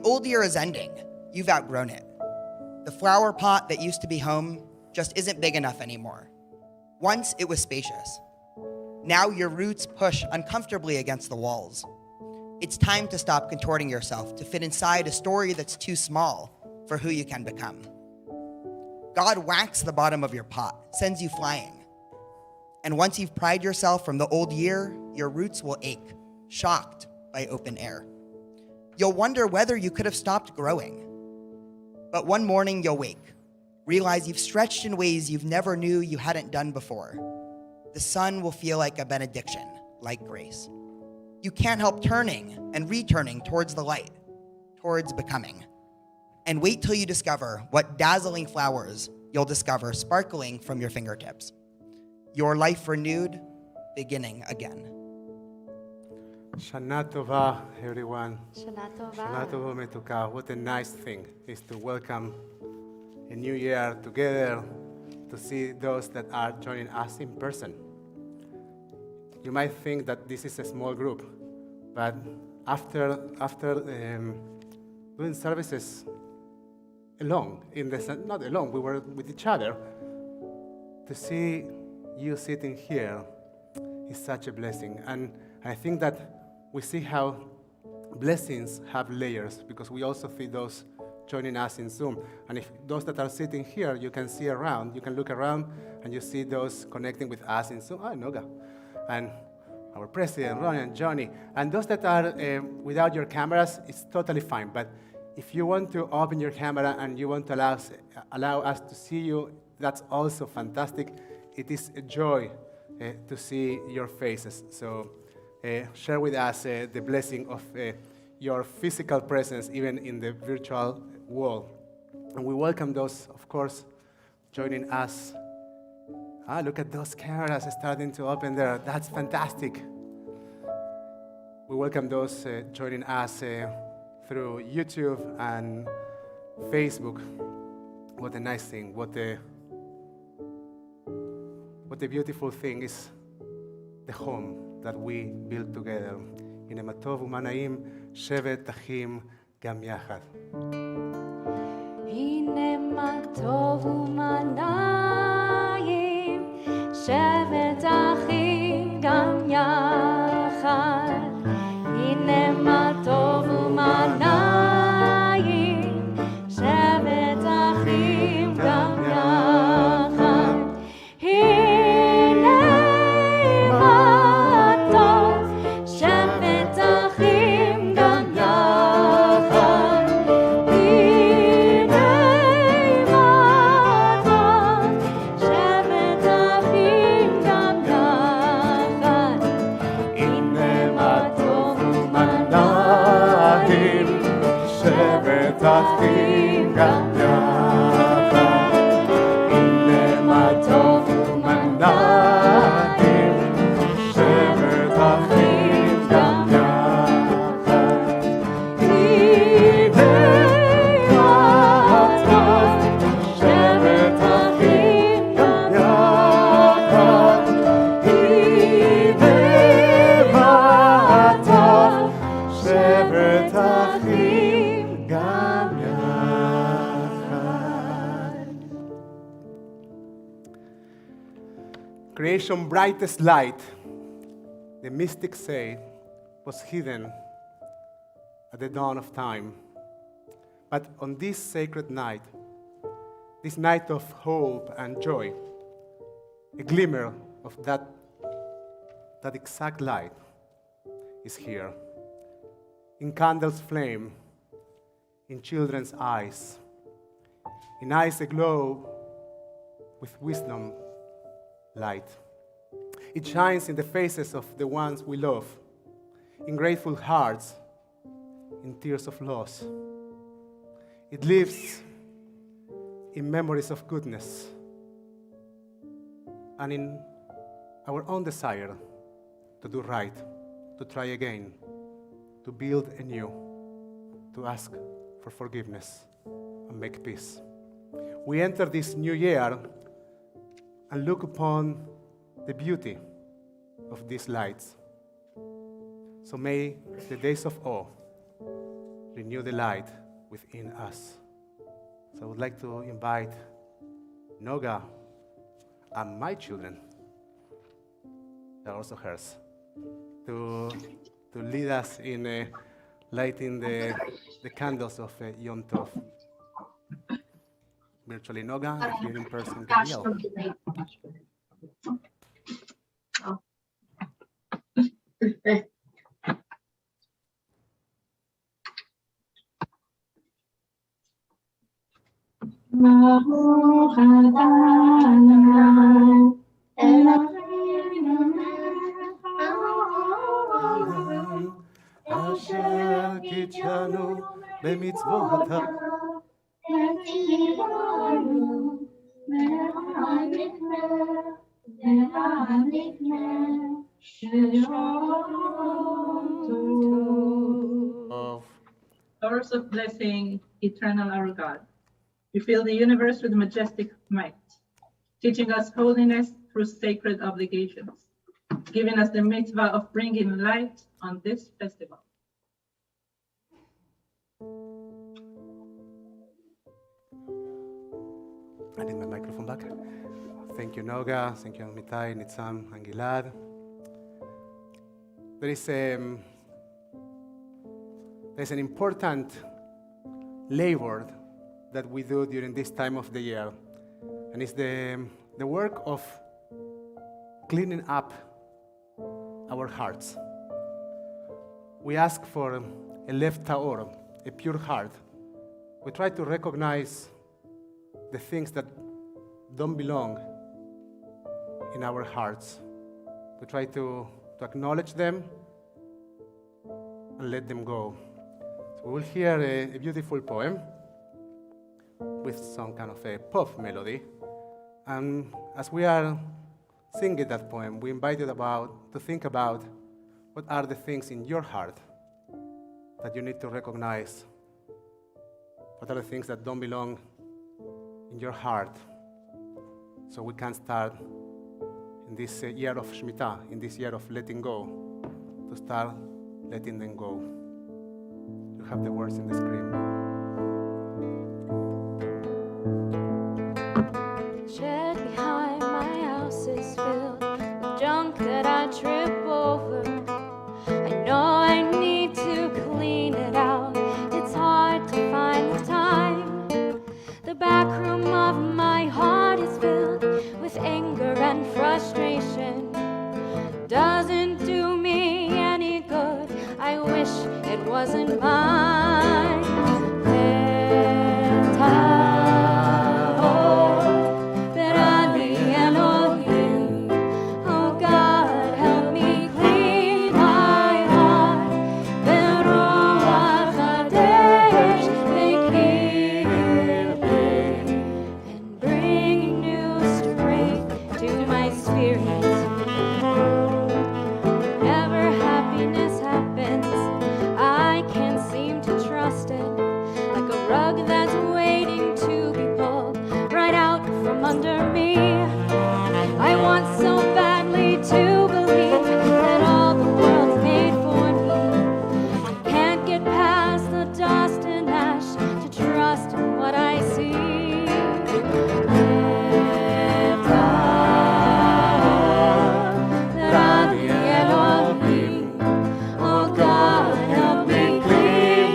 Old year is ending. You've outgrown it. The flower pot that used to be home just isn't big enough anymore. Once it was spacious. Now your roots push uncomfortably against the walls. It's time to stop contorting yourself to fit inside a story that's too small for who you can become. God whacks the bottom of your pot, sends you flying. And once you've pried yourself from the old year, your roots will ache, shocked by open air. You'll wonder whether you could have stopped growing. But one morning you'll wake, realize you've stretched in ways you've never knew you hadn't done before. The sun will feel like a benediction, like grace. You can't help turning and returning towards the light, towards becoming. And wait till you discover what dazzling flowers you'll discover sparkling from your fingertips. Your life renewed, beginning again. Shana Tova, everyone. Shana Tova. Shana Tova Metuka. What a nice thing is to welcome a new year together, to see those that are joining us in person. You might think that this is a small group, but after doing services alone, not alone, we were with each other, to see you sitting here is such a blessing. And I think that we see how blessings have layers, because we also see those joining us in Zoom. And if those that are sitting here, you can see around, you can look around and you see those connecting with us in Zoom. Noga. And our president, Ronnie and Johnny. And those that are without your cameras, it's totally fine. But if you want to open your camera and you want to allow us to see you, that's also fantastic. It is a joy to see your faces. So share with us the blessing of your physical presence, even in the virtual world. And we welcome those, of course, joining us. Look at those cameras starting to open there. That's fantastic. We welcome those joining us through YouTube and Facebook. What a nice thing. What a beautiful thing is the home that we build together. הנה מה טוב ומה נעים, שבת אחים גם יחד. הנה מה טוב ומה נעים, שבת אחים גם יחד. הנה מה טוב ומה נעים, שבת אחים גם יחד. אחים גם יחד, הנה מה טוב ומה נעים, שבת אחים גם יחד, הנה מה טוב, שבת אחים גם יחד, הנה מה טוב, שבת אחים גם Creation's brightest light, the mystics say, was hidden at the dawn of time. But on this sacred night, this night of hope and joy, a glimmer of that exact light is here. In candles' flame, in children's eyes, in eyes aglow with wisdom light. It shines in the faces of the ones we love, in grateful hearts, in tears of loss. It lives in memories of goodness and in our own desire to do right, to try again, to build anew, to ask for forgiveness and make peace. We enter this new year and look upon the beauty of these lights. So may the days of awe renew the light within us. So I would like to invite Noga and my children, they're also hers, to lead us in lighting the candles of Yom Tov. Virtually Noga, and here in person, Gabriel. Baruch Adonai, Eloheinu melech haolam, Asher kitshanu b'mitzvotav. Etzivanu me'anikne, Shalom. Source of blessing, eternal our God. You fill the universe with majestic might, teaching us holiness through sacred obligations, giving us the mitzvah of bringing light on this festival. I need my microphone back. Thank you, Noga. Thank you, Mitai, Nitzam, and Gilad. There's an important labor that we do during this time of the year, and it's the work of cleaning up our hearts. We ask for a lev ta'or, a pure heart. We try to recognize the things that don't belong in our hearts. We try to acknowledge them and let them go. So we'll hear a beautiful poem with some kind of a pop melody. And as we are singing that poem, we invite you to think about what are the things in your heart that you need to recognize. What are the things that don't belong in your heart, so we can start in this year of Shemitah, in this year of letting go, to start letting them go. You have the words in the screen. Shed behind my house is filled with junk that I trip over. I know I need to clean it out. It's hard to find the time. The back room of my heart is filled with anger and frustration. Doesn't do me any good. I wish it wasn't mine.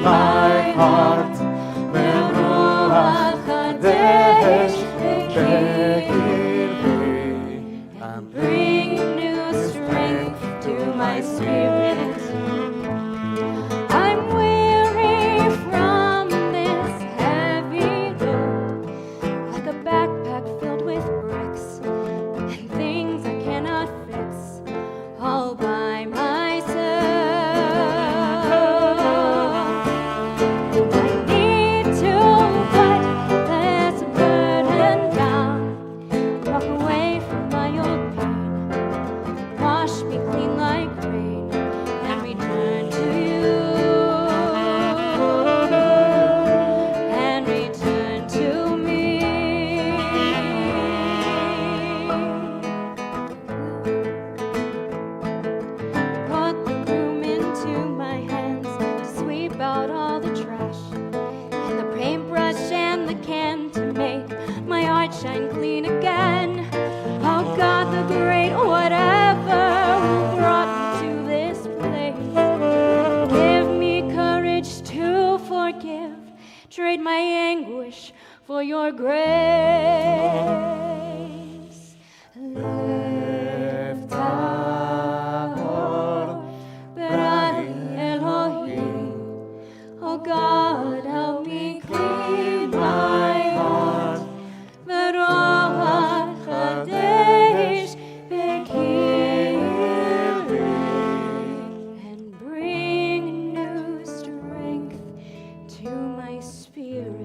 my heart. Beruach Kadesh and Bring new strength to my spirit. I'm weary from this heavy load, like a backpack filled with bricks and things I cannot fix all by myself. I need to put this burden down, walk away from my old pain, wash me clean like rain, and return to you, and return to me. Put the broom into my hands to sweep out all the trash, and the paintbrush and the can to make my art shine clean again. Oh God, the great whatever who brought me to this place, give me courage to forgive, trade my anguish for your grace. Leftaor berani Elohim, oh God, help me clean my heart. Beruach Kadesh bekirli, and bring new strength to my spirit.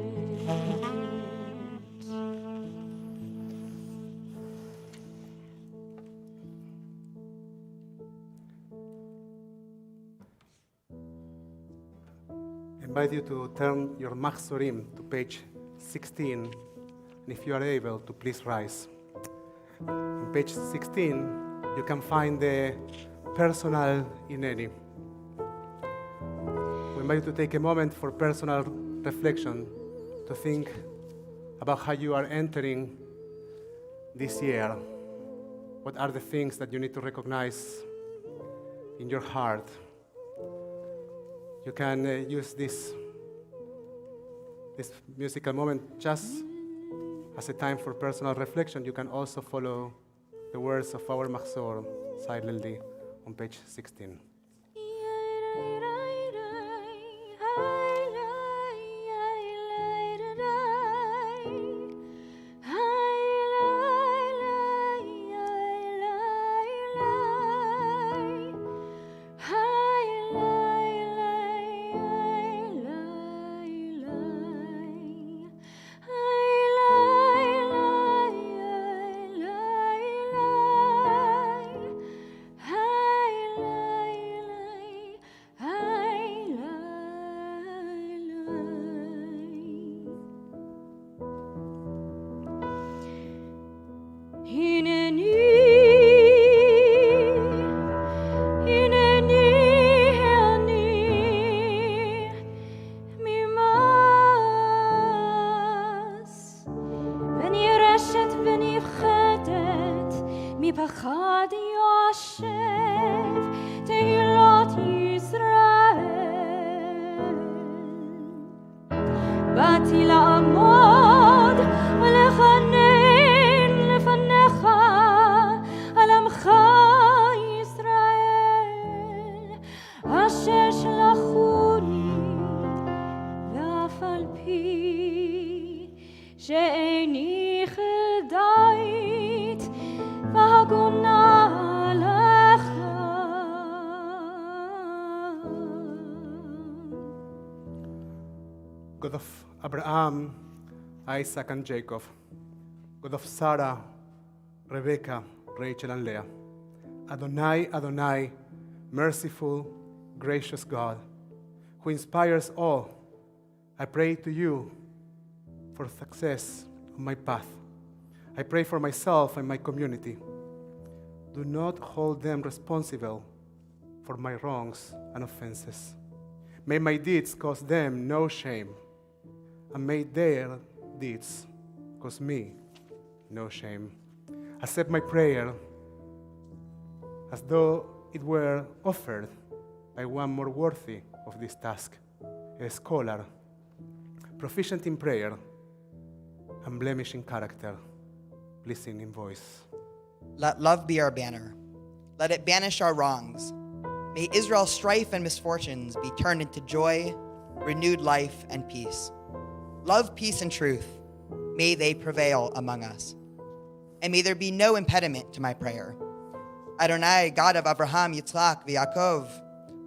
I invite you to turn your Machzorim to page 16, and if you are able to please rise. On page 16, you can find the personal Hineni. We invite you to take a moment for personal reflection, to think about how you are entering this year. What are the things that you need to recognize in your heart? You can use this musical moment just as a time for personal reflection. You can also follow the words of our Machzor silently on page 16. מפחד יושב תהילות ישראל. באתי לעמוד ולכונן לפניך על עמך ישראל, אשר שלחוני, ואף על פי שאיני חדאית והגונה לך. God of Abraham, Isaac, and Jacob, God of Sarah, Rebecca, Rachel, and Leah, Adonai, Adonai, merciful, gracious God, who inspires all, I pray to you for success on my path. I pray for myself and my community. Do not hold them responsible for my wrongs and offenses. May my deeds cause them no shame, and may their deeds cause me no shame. Accept my prayer as though it were offered by one more worthy of this task. a scholar, proficient in prayer, unblemished in character, pleasing in voice. Let love be our banner. Let it banish our wrongs. May Israel's strife and misfortunes be turned into joy, renewed life, and peace. Love, peace, and truth, may they prevail among us. And may there be no impediment to my prayer. Adonai, God of Abraham, Yitzhak, Yaakov,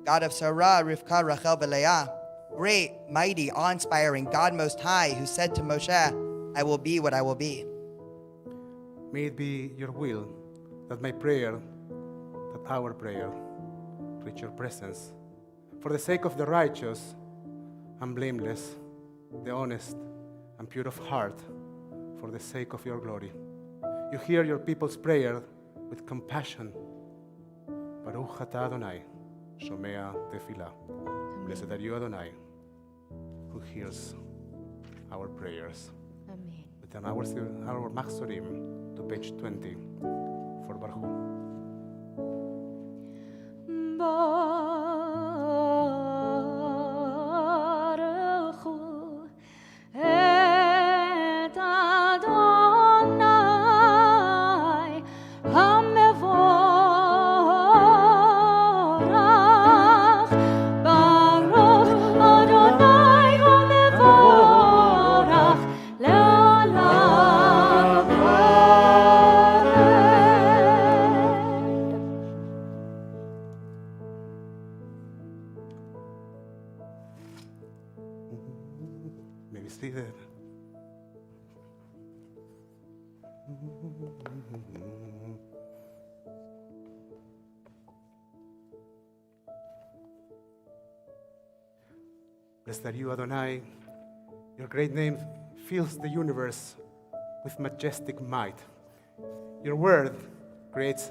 God of Sarah, Rivka, Rachel, and Leah, great, mighty, awe-inspiring God Most High, who said to Moshe, I will be what I will be. May it be your will that my prayer, that our prayer, reach your presence. For the sake of the righteous and blameless, the honest and pure of heart, for the sake of your glory. You hear your people's prayer with compassion. Baruch atah Adonai, shomea tefillah. Blessed are you, Adonai, who hears our prayers. Amen. Return our Machzorim to page 20 for Baruch. Baruch hu et Adonai hamevorach. Baruch Adonai hamevorach le'olam vaed. Maybe stay there. Blessed are you, Adonai. Your great name fills the universe with majestic might. Your word creates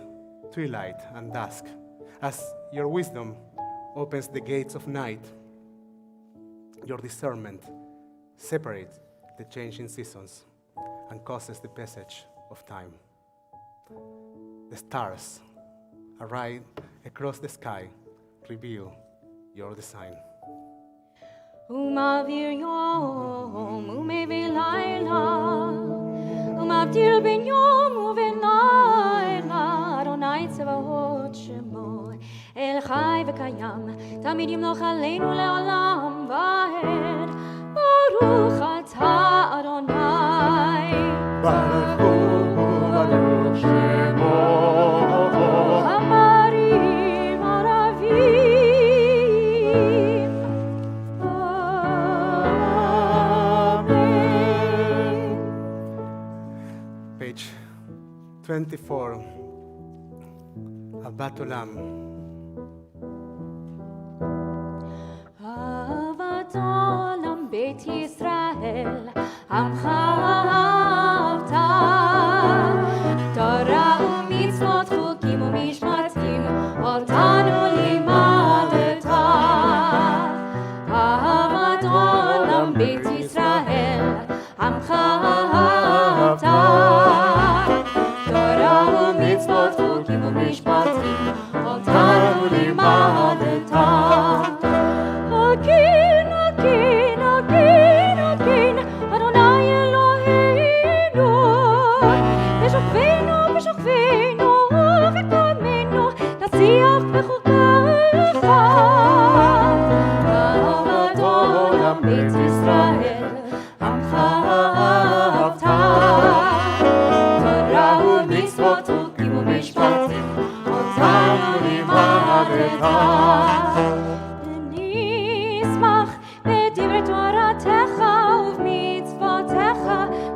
twilight and dusk, as your wisdom opens the gates of night. Your discernment separates the changing seasons and causes the passage of time. The stars arrive across the sky, reveal your design. ומעביר יום ומביא לילה, ומבדיל בין יום ובין לילה. אדוני צבאות שמו, אל חי וקיים, תמיד ימלוך עלינו לעולם ועד. ברוך אתה אדוני, Baruch Shemo. המרים ערבים. אמן. Page 24, Abbat Olam. אהבת עולם בית ישראל, עמך אהבת. תורה ומצוות, חוקים ומשפטים, אותנו לימדת. אהבת עולם בית ישראל, עמך אהבת. תורה ומצוות, חוקים ומשפטים, אותנו לימדת. Again, again, again, again, Adonai Eloheinu, בשוכבנו, בשוכבנו, וקומנו, נשיח בחוקיך. אהבת עולם בית ישראל, עמך אהבת. תורה ומצוות, חוקים ומשפטים, אותנו לימדת. ונשמח בדברי תורתך ובמצוותיך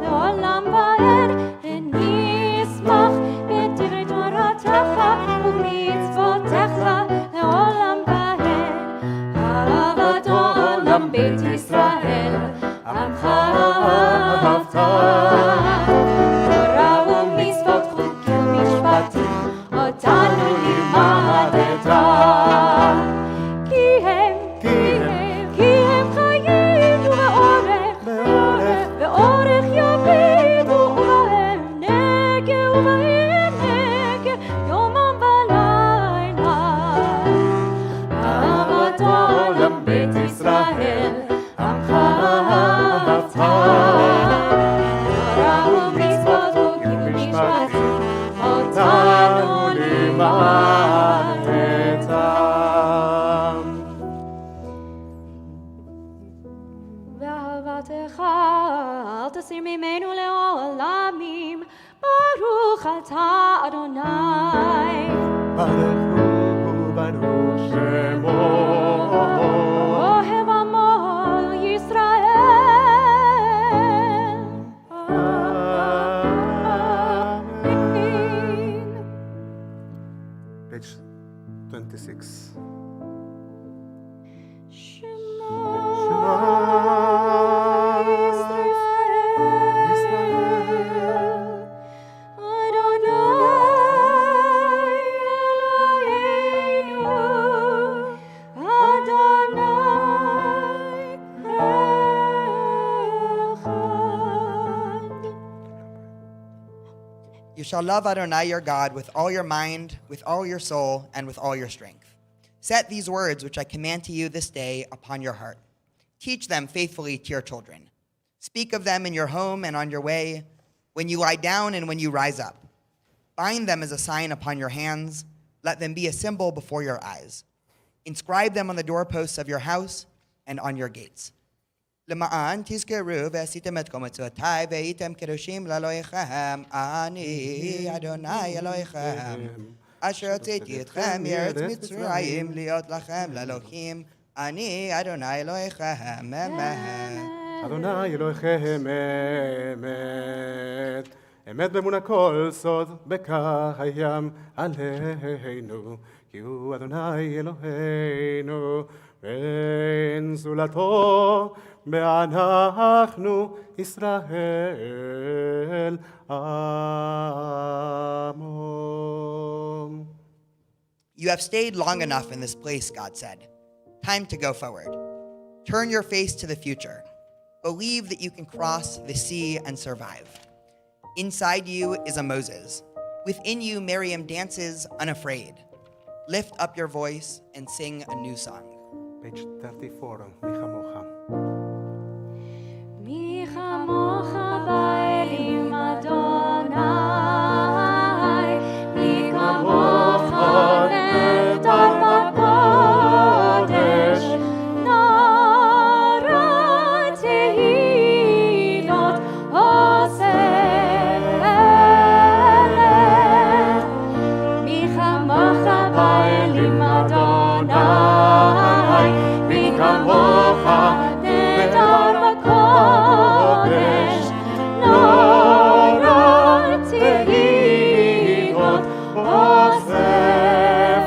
לעולם ועד. ונשמח בדברי תורתך ובמצוותיך לעולם ועד. אהבת עולם בית ישראל, עמך אהבת. תורה ומצוות, חוקים ומשפטים, אותנו לימדת. כי הם חיים ובאורך יביטו, ובהם נגע ובהם נגע, יומם ולילה. אהבת עולם בית ישראל, עמך אהבת, תורה ומצוות חוקים ומשפטים, אותנו לימדתם. ואהבתך אל תסיר ממנו לעולמים, ברוך אתה אדוני. ברוך שמו. אוהב עמו ישראל. אמן. Page 26. שמע שמע ישראל, אדוני אלוהינו, אדוני אחד. You shall love Adonai your God with all your mind, with all your soul, and with all your strength. Set these words which I command to you this day upon your heart. Teach them faithfully to your children. Speak of them in your home and on your way, when you lie down and when you rise up. Bind them as a sign upon your hands. Let them be a symbol before your eyes. Inscribe them on the doorposts of your house and on your gates. למען תזכרו ועשיתם את כל מצוותיי והייתם קדושים לאלוהיכם, אני אדוני אלוהיכם, אשר הוצאתי אתכם מארץ מצרים להיות לכם לאלוהים, אני אדוני אלוהיכם, אמן. אדוני אלוהיכם אמת, אמת באמון הכל סוד, בכך הים עלינו, כי הוא אדוני אלוהינו, ואין זולתו, ואנחנו ישראל עמו. You have stayed long enough in this place, God said. Time to go forward. Turn your face to the future. Believe that you can cross the sea and survive. Inside you is a Moses. Within you, Miriam dances unafraid. Lift up your voice and sing a new song. Page 34, מי כמוך. מי כמוך באלים אדוני, מי כמוך נהדר בקודש, נורא תהילות אוסף. מי כמוך באלים אדוני, מי כמוך נהדר בקודש, נורא תהילות אוסף.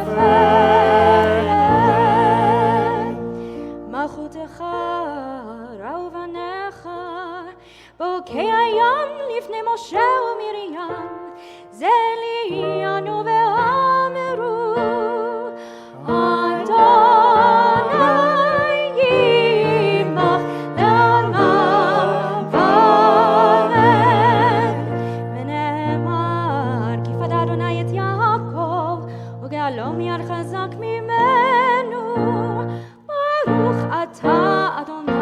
מלכותך ראו בניך, בוקי הים לפני משה ומרים, זה ליאנו ואמרו, אדוני ימך לעולם ועד. ונאמר, כי פדה אדוני את יעקב, וגאלו מיד חזק ממנו, ברוך אתה אדוני.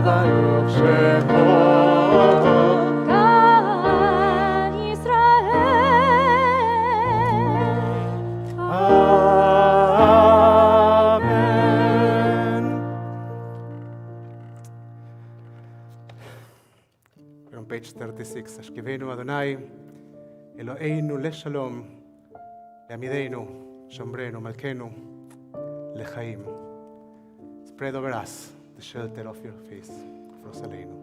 ברוך שמו. גן ישראל. Amen. We're on page 36. השכיבנו אדוני אלוהינו לשלום, לעמידנו, שומרנו, מלכנו, לחיים. Spread over us the shelter of your face, פרוס עלינו.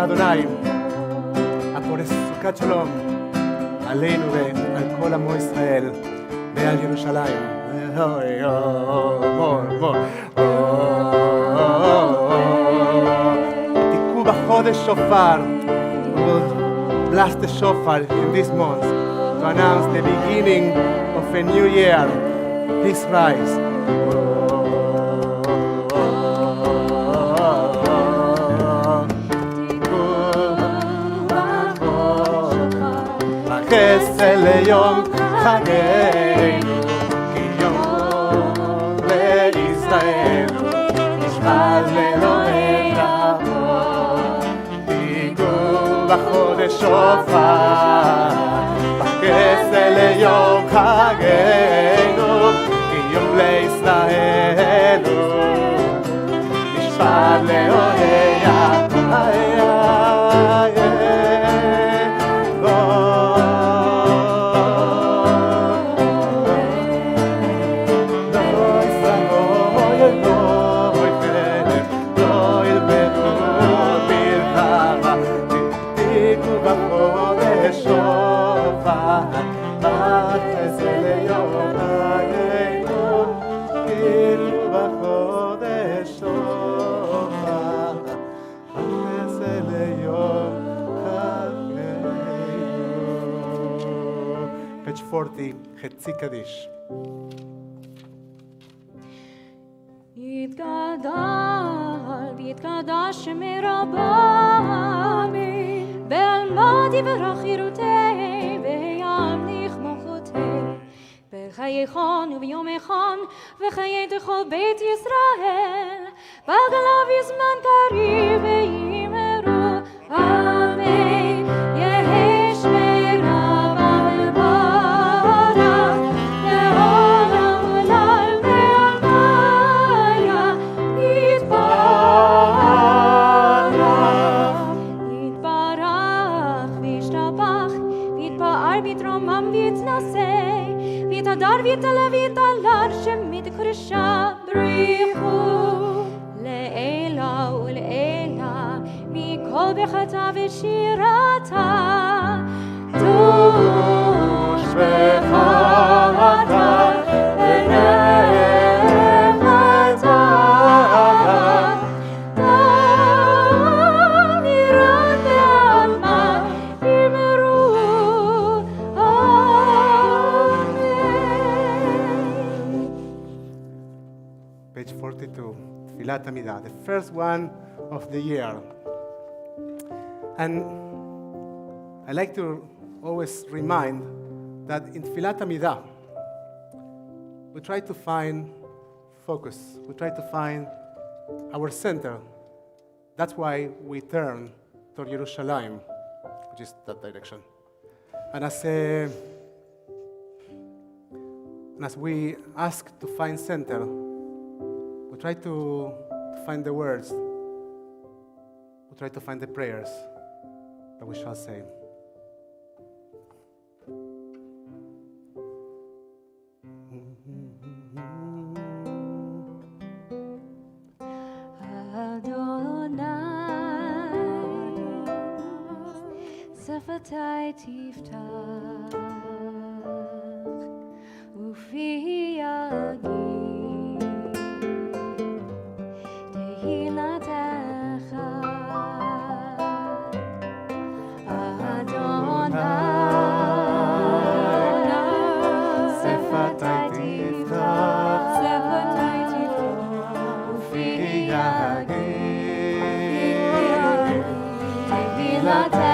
אדוני, הפורס סוכת שלום עלינו ועל כל עמו ישראל ועל ירושלים. תיקחו בחודש שופר. We will blast the shofar in this month to announce the beginning of a new year. Please rise. חסד ליום חגנו, כי יום לישראל, נשבע לאלוהינו. תיגעו בחודש שופר, חסד ליום חגנו, כי יום לישראל, נשבע לאלוהינו. Page 40, חצי קדיש. יתגדל ויתקדש שמי רבמי, בעלמא יברך חירותי וימליך מלכותי, בחייכון וביומכון וחיי כל בית ישראל, בגליו יזמן קריב ויאמרו אמן. יהי שמי רבם לברך לעולם עולם ועלמיה יתברך וישתבח ויתפאר ויתרומם ויתנשא ויתהדר ויתעלה ויתעלר שמי תקרשה בריחו לעילא ולעילא מכל ברכתה ושירתה דוש וחרתה ונחמתה דמירת בעלמא יאמרו אמן. Page 42, תפילת עמידה, the first one of the year. And I like to always remind that in תפילת עמידה, we try to find focus. We try to find our center. That's why we turn toward Jerusalem, which is that direction. And as we ask to find center, we try to find the words. We try to find the prayers that we shall say. שפתי תפתח ופי יגיד תהילתך אדוני. שפתי תפתח ופי יגיד תהילתך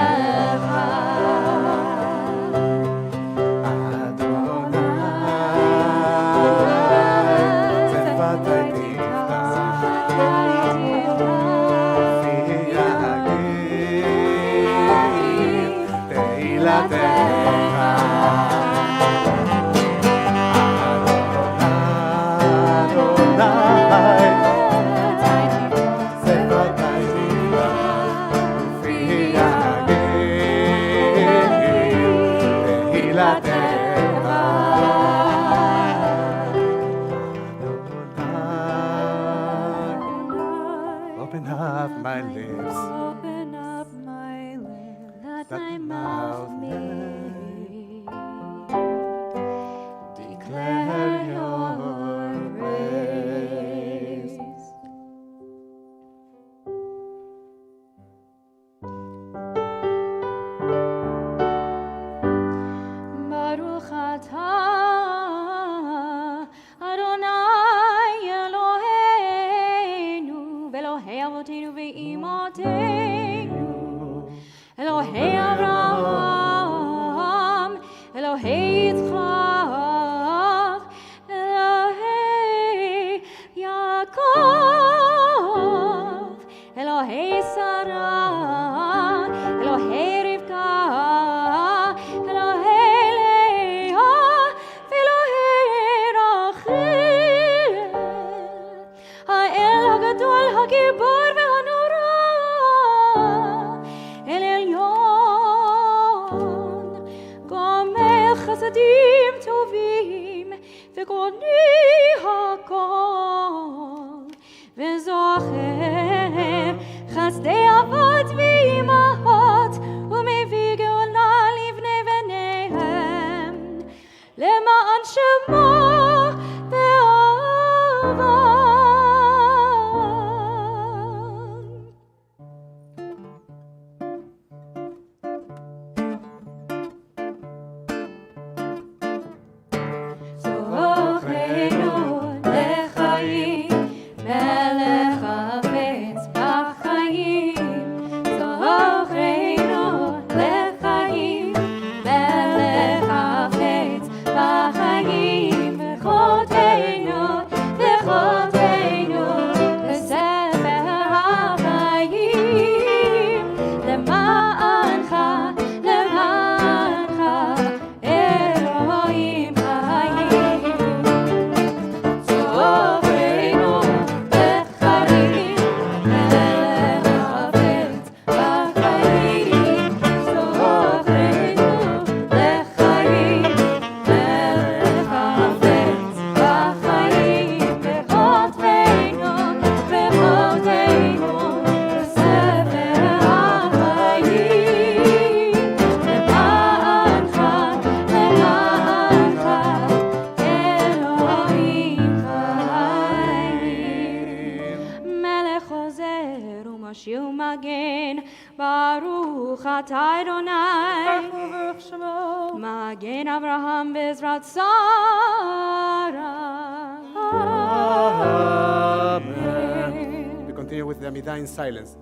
Open up my lips. Open up words my mouth may declare your praise. Baruch atah Adonai Eloheinu Ve'Elohei Avoteinu ve'Imateinu Elohei Avraham Elohei Yitzchak Elohei Yaakov Elohei Sarah Elohei Rivka Elohei Leah Elohei Rachel האל הגדול הגיבור והנורא אל עליון גומל חסדים טובים וגורני הכל וזוכר חסדי אבות ואימהות ומביא גאולה לבני בניהם למען שמו ואהבם. זוכרנו לחיים, מלך חפץ בחיים. זוכרנו לחיים, מלך חפץ בחיים. וחוטאנו וחוטאנו בספר החיים. למענך למענך אלוהים חיים. זוכרנו לחיים, מלך חפץ בחיים. זוכרנו לחיים, מלך חפץ בחיים. וחוטאנו וחוטאנו בספר החיים. למענך למענך אלוהים חיים. מלך עוזר ומשיר ומגן, ברוך אתה אדוני מגן אברהם בעזרת שרה. We continue with the Amidah in silence.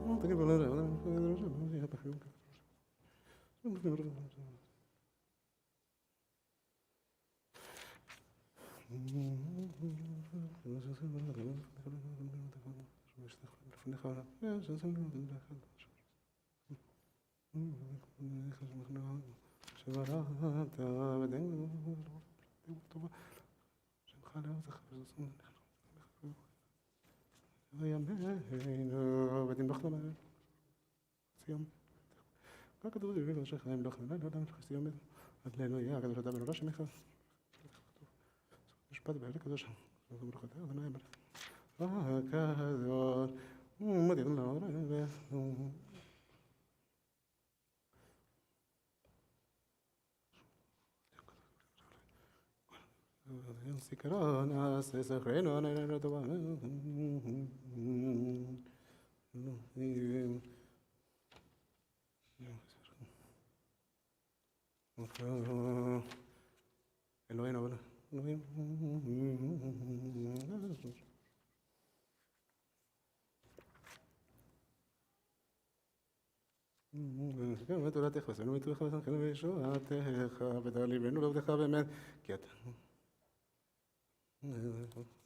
תורתך ושנאנו מתוך ושנכם וישועתך ותעליבנו לעבדך באמת כי אתה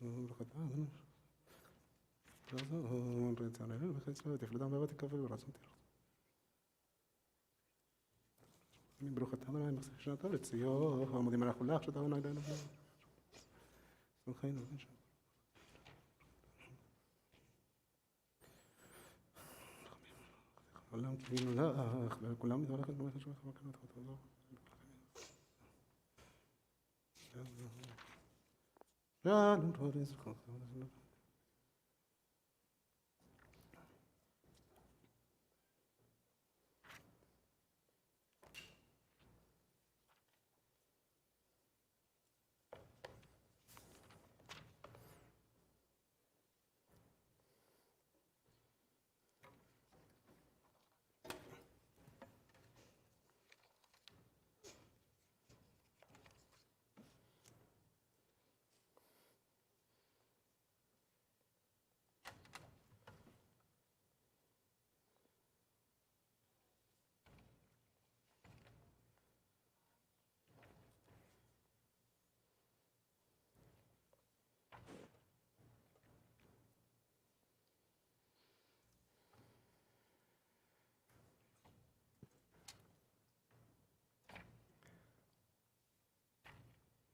ברוך אתה רצוננו וחסדך ותפלדם ואהבת תקבל ורצון תרחם. ברוך אתה אדוני מחזיק שנתו לציון ומודים אנחנו לך שאתה אדוני אלוהינו שמחנו עולם קיווינו לך, וכולם מתברך את דמך שלך וכנות ותעזור. שלום תודה לזכות.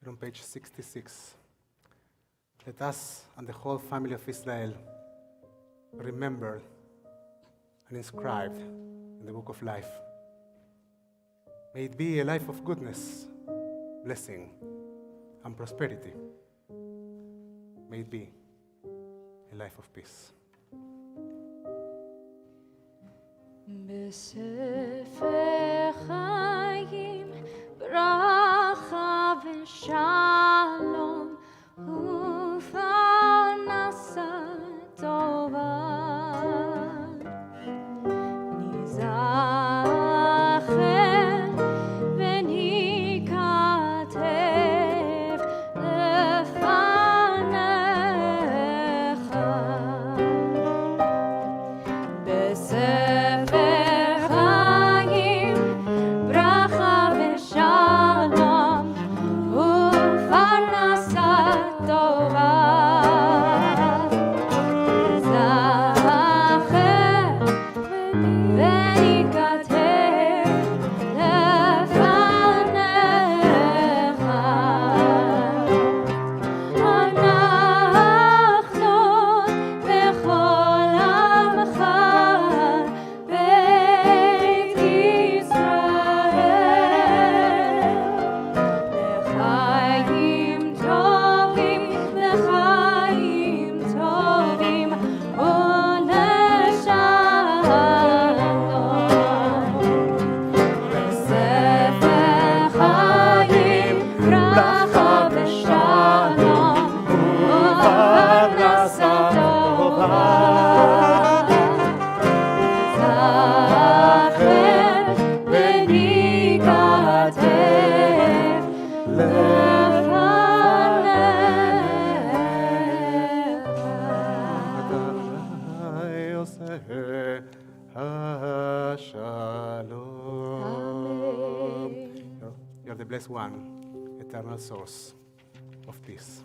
We're on page 66. Let us and the whole family of Israel remember and inscribed in the book of life. May it be a life of goodness, blessing, and prosperity. May it be a life of peace. בספר חיים ברכה ושלום ופרנסה טובה ניזכר וניכתב לפניך בספר חיים ברכה ושלום ופרנסה טובה You're the blessed one, eternal source of peace.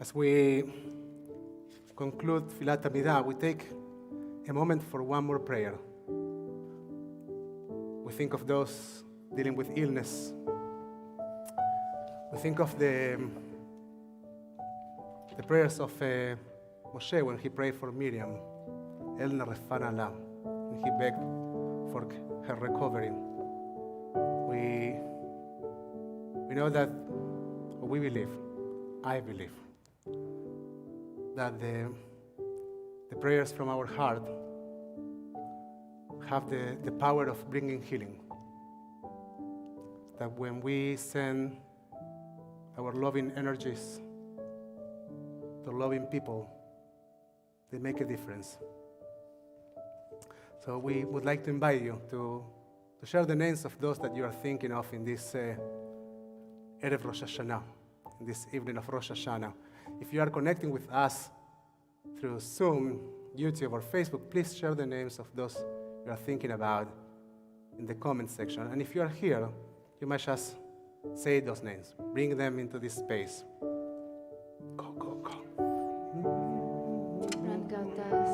As we conclude Filat Amidah, we take a moment for one more prayer. We think of those dealing with illness. We think of the prayers of Moshe when he prayed for Miriam, Elna Refana La, and he begged for her recovery. We know that, or we believe, I believe, that the prayers from our heart have the power of bringing healing. That when we send our loving energies to loving people, they make a difference. So we would like to invite you to share the names of those that you are thinking of in this Erev Rosh Hashanah, in this evening of Rosh Hashanah. If you are connecting with us through Zoom, YouTube, or Facebook, please share the names of those you are thinking about in the comment section. And if you are here, you might just say those names. Bring them into this space. Go, go, go. Brent Gautas,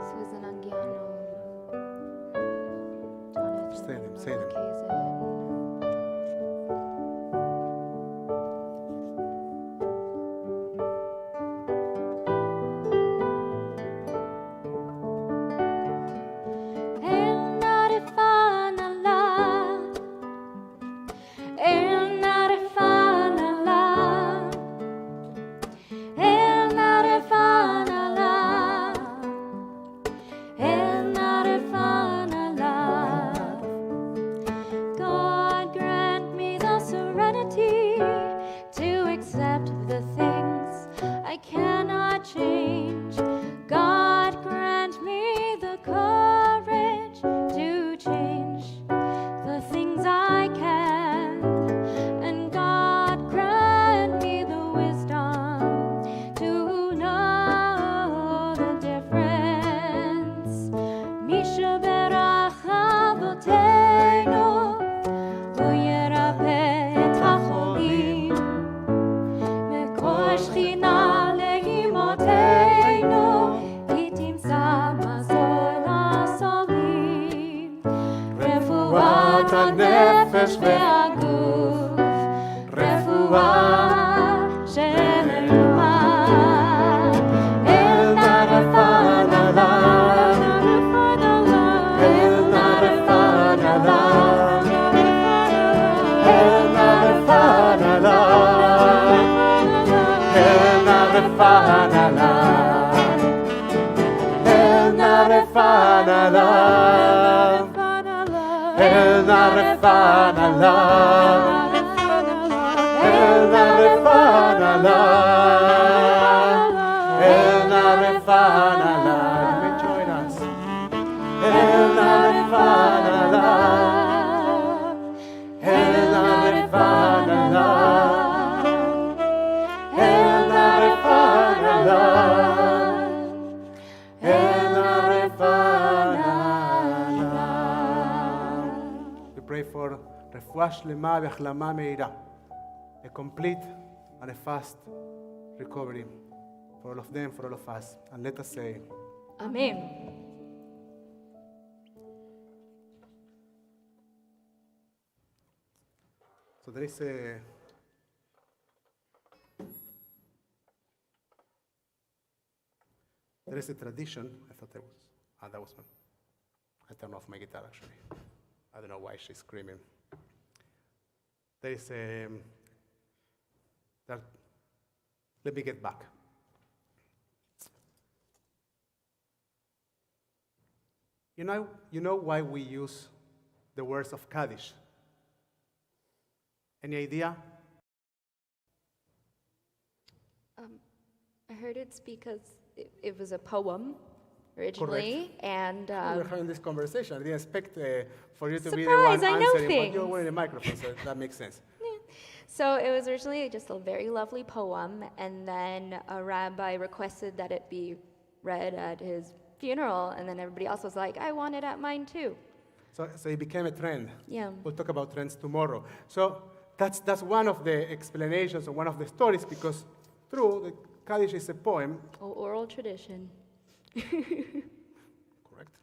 Susan Anguiano, Jonathan Say them. Kazin. הנפש והגוף, רפואה שלמה. אל נא רפא Join us. El Narfanala, El Narfanala, El Narfanala, El Narfanala. We pray for refuah shlema v'achlama meira, a complete and a fast recovery for all of them, for all of us. And let us say, Amen. so there is a tradition. I thought that was one. I turned off my guitar actually. I don't know why she's screaming. There is let me get back. You know why we use the words of Kaddish? Any idea? I heard it's because it was a poem originally, and We were having this conversation. I didn't expect for you to be the Surprise, one I know answering, but you're things. wearing a microphone, so that makes sense. so it was originally just a very lovely poem, and then a rabbi requested that it be read at his funeral, and then everybody else was like, I want it at mine too. So it became a trend. Yeah. We'll talk about trends tomorrow. So that's one of the explanations or one of the stories, because true, the Kaddish is a poem. Oral tradition. Correct.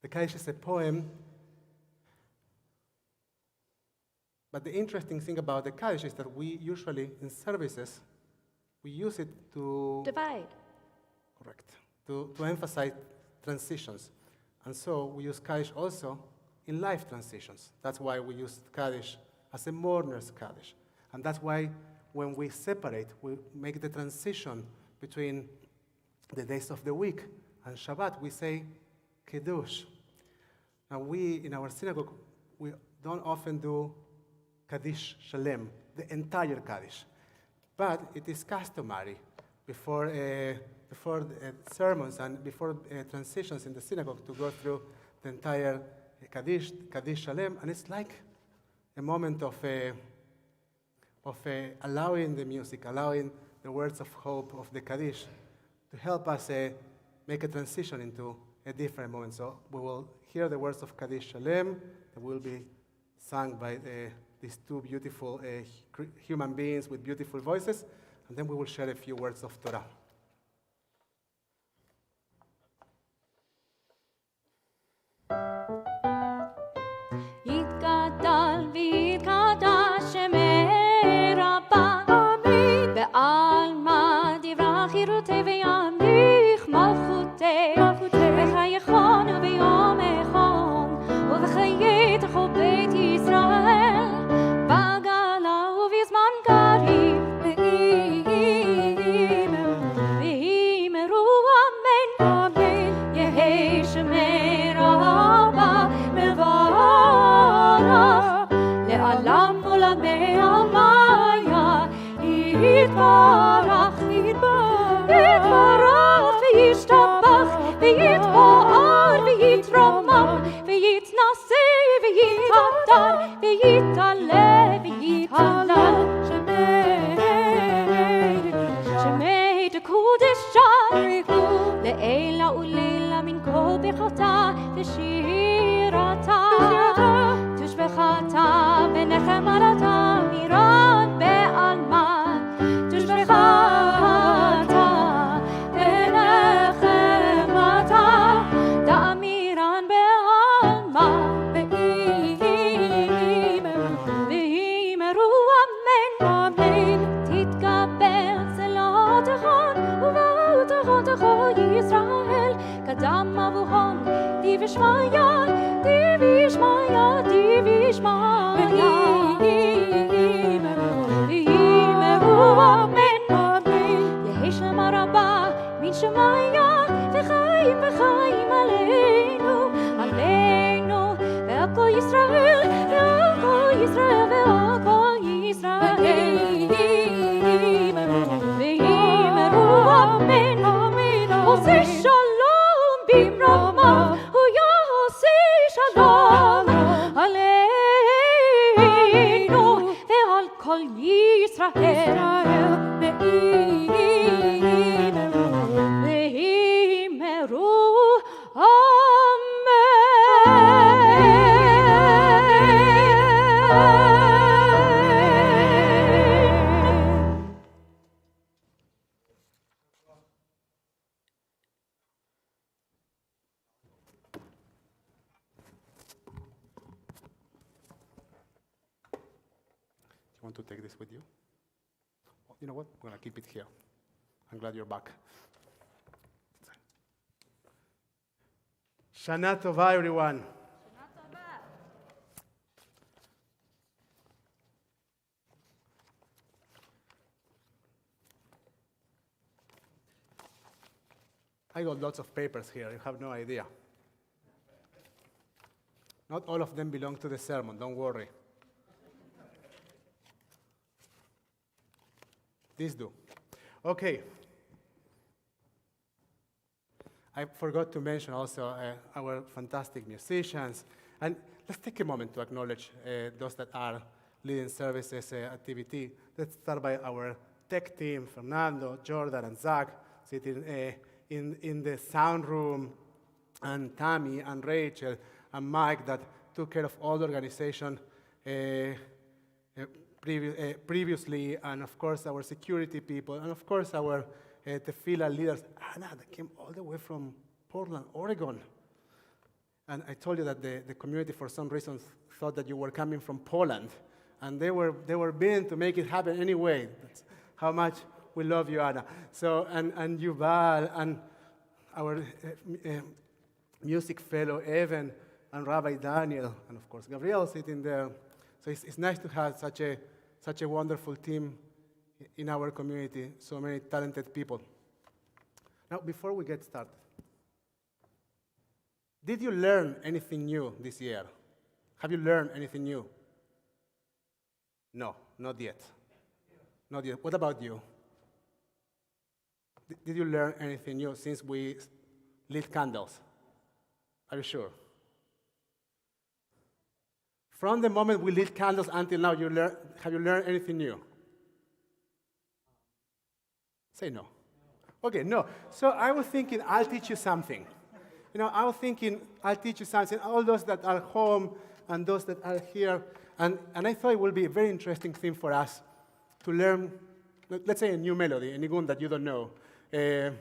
The Kaddish is a poem. But the interesting thing about the Kaddish is that we usually, in services, we use it to... Divide. Correct. To emphasize transitions. And so we use Kaddish also in life transitions. That's why we use Kaddish as a mourner's Kaddish. And that's why when we separate, we make the transition between the days of the week and Shabbat, we say Kiddush. Now we, in our synagogue, we don't often do Kaddish Shalom, the entire Kaddish. But it is customary before sermons and before transitions in the synagogue to go through the entire Kaddish Shalom, and it's like a moment of allowing the music, allowing the words of hope of the Kaddish to help us make a transition into a different moment. So we will hear the words of Kaddish Shalom that will be sung by these two beautiful human beings with beautiful voices, and then we will share a few words of Torah. יתגדל ויתקדש שמי רבה, בעלמא דברה חירותי וימליך מלכותי, בחייכון וביום איכון, ובחיי תחו בית ישראל, בגלה ובזמן קריב, ואימרו אמן, יהי שמי רבה מברך, לעולם ולעולמי עלמיה, יתברך, יתברך וישתבח, ויתפאר ויתרומם, ויתנשא ויתהדר, ויתעלה ויתהלל, שמי דקודשה לעילא ולעילא מן כל ברכתה ושירתה, תושבחתה ונחמתה מירן בעלמא, תושבחתה ונחמתה דאמירן בעלמא, ואימרו Amavuhon, die Vishmaya, die Vishmaya, die Vishmaya. Yimeru, amen, amen. Yehi Shema Rabbah, min Shemaya, v'chaim, v'chaim aleinu, aleinu, ve'akol Yisrael, ve'akol Yisrael, ve'akol Yisrael. Yimeru, amen, amen. Oseh shalom bimrama, hu yoseh shalom aleinu ve'al kol Yisrael ve'imeru amen. You want to take this with you? You know what? I'm going to keep it here. I'm glad you're back. Shana Tova, everyone. I got lots of papers here. You have no idea. Not all of them belong to the sermon. Don't worry. These do. Okay. I forgot to mention also our fantastic musicians. And let's take a moment to acknowledge those that are leading services activity. Let's start by our tech team, Fernando, Jordan, and Zach, sitting in the sound room, and Tammy, and Rachel, and Mike that took care of all the organization previously, and of course our security people, and of course our tefillah leaders. Anna, that came all the way from Portland, Oregon. And I told you that the community, for some reason, thought that you were coming from Poland, and they were willing to make it happen anyway. That's how much we love you, Anna. So, and Yuval, and our music fellow Evan, and Rabbi Daniel, and of course Gabriel sitting there. So it's nice to have such a wonderful team in our community, so many talented people. Now, before we get started, did you learn anything new this year? Have you learned anything new? No, not yet. Not yet. What about you? Did you learn anything new since we lit candles? Are you sure? From the moment we lit candles until now, have you learned anything new? Say no. Okay, no. So I was thinking, I'll teach you something. I was thinking, I'll teach you something. All those that are home and those that are here. And I thought it would be a very interesting thing for us to learn, let's say a new melody, a nigun that you don't know, to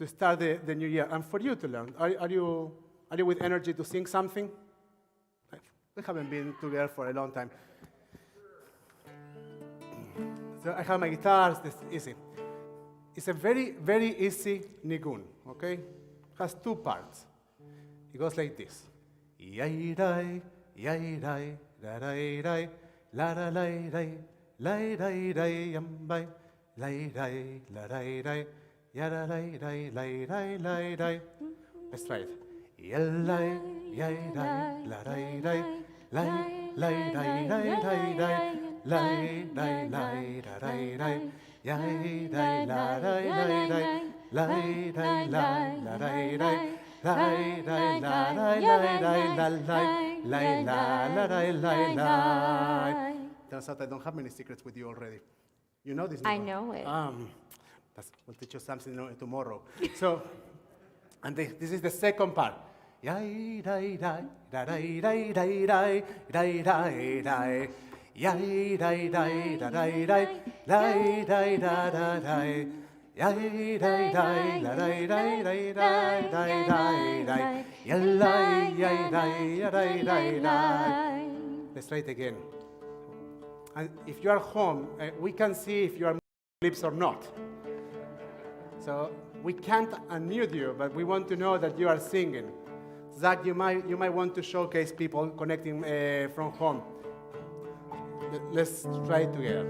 start the new year. And for you to learn. Are you with energy to sing something? We haven't been together for a long time. So I have my guitars, this is easy. It's a very, very easy nigun, okay? It has two parts. It goes like this. Yai-dai, yai-dai, da-dai-dai, la-da-lai-dai, lai-dai-dai, yam-bai, lai-dai, la-dai-dai, ya-da-lai-dai, lai-dai, lai-dai. Let's try it. Yai-dai, yai-dai, la-dai-dai, lai-dai-dai-dai-dai-dai, lai-dai-dai-da-dai-dai, yai-dai-la-dai-dai-dai, lai-dai-la-la-dai-dai, lai-dai-la-dai-dai-dai-dai. Turns out I don't have many secrets with you already. You know this? I know it. We'll teach you something tomorrow. So, and this is the second part. Yai-dai-dai, da-dai-dai-dai-dai, dai-dai-dai. Yai-dai-dai, da-dai-dai, dai-dai-da-da-dai. Yai-dai-dai, da-dai-dai-dai-dai-dai-dai. Yai-dai, yai-dai, yai-dai-dai. Let's try it again. And if you are home, we can see if you are moving lips or not. So we can't unmute you, but we want to know that you are singing. Zach, you might want to showcase people connecting from home. Let's try it together.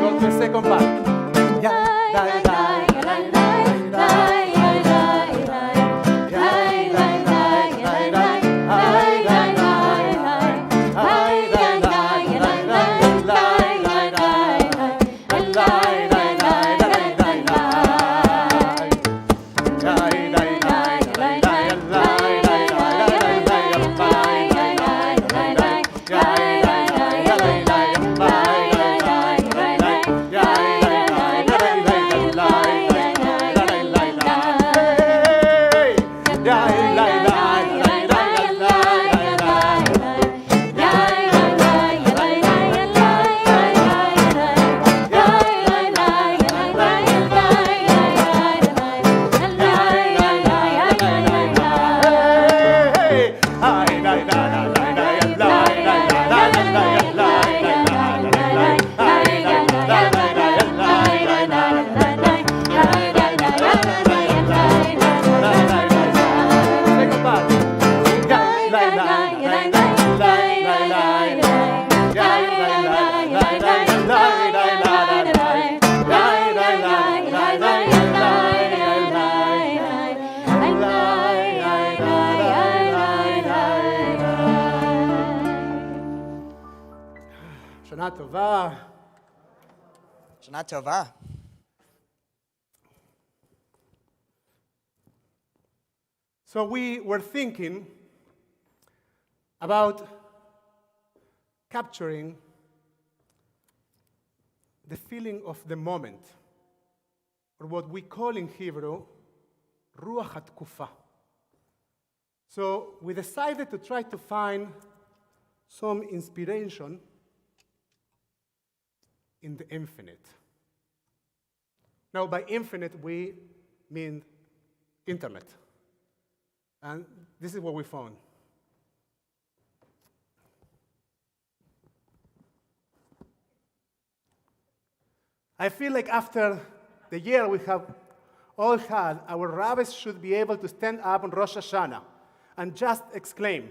Go to the second part. Shana Tova. Shana Tova. So we were thinking about capturing the feeling of the moment, or what we call in Hebrew, Ruach HaTkufa. So we decided to try to find some inspiration in the infinite. Now, by infinite, we mean internet. And this is what we found. I feel like after the year we have all had, our rabbis should be able to stand up on Rosh Hashanah and just exclaim,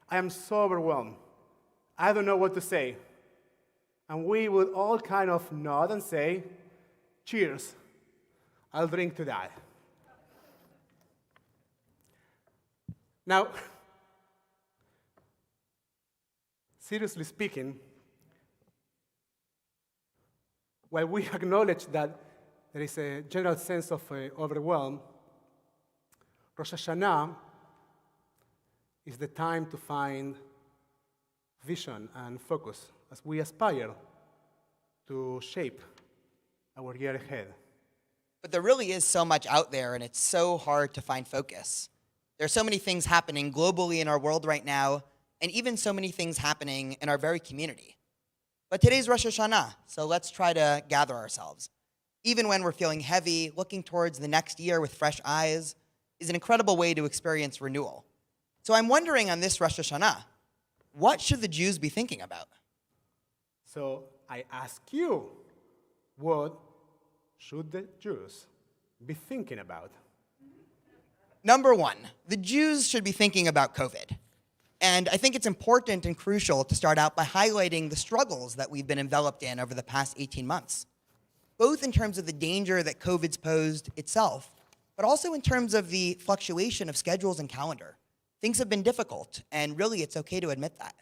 I am so overwhelmed. I don't know what to say. And we would all kind of nod and say, cheers, I'll drink to that. Now, seriously speaking, while we acknowledge that there is a general sense of overwhelm, Rosh Hashanah is the time to find vision and focus as we aspire to shape our year ahead. But there really is so much out there, and it's so hard to find focus. There are so many things happening globally in our world right now, and even so many things happening in our very community. But today's Rosh Hashanah, so let's try to gather ourselves. Even when we're feeling heavy, looking towards the next year with fresh eyes is an incredible way to experience renewal. So I'm wondering on this Rosh Hashanah, what should the Jews be thinking about? So I ask you, what should the Jews be thinking about? Number one, the Jews should be thinking about COVID. And I think it's important and crucial to start out by highlighting the struggles that we've been enveloped in over the past 18 months, both in terms of the danger that COVID's posed itself, but also in terms of the fluctuation of schedules and calendar. Things have been difficult, and really it's okay to admit that.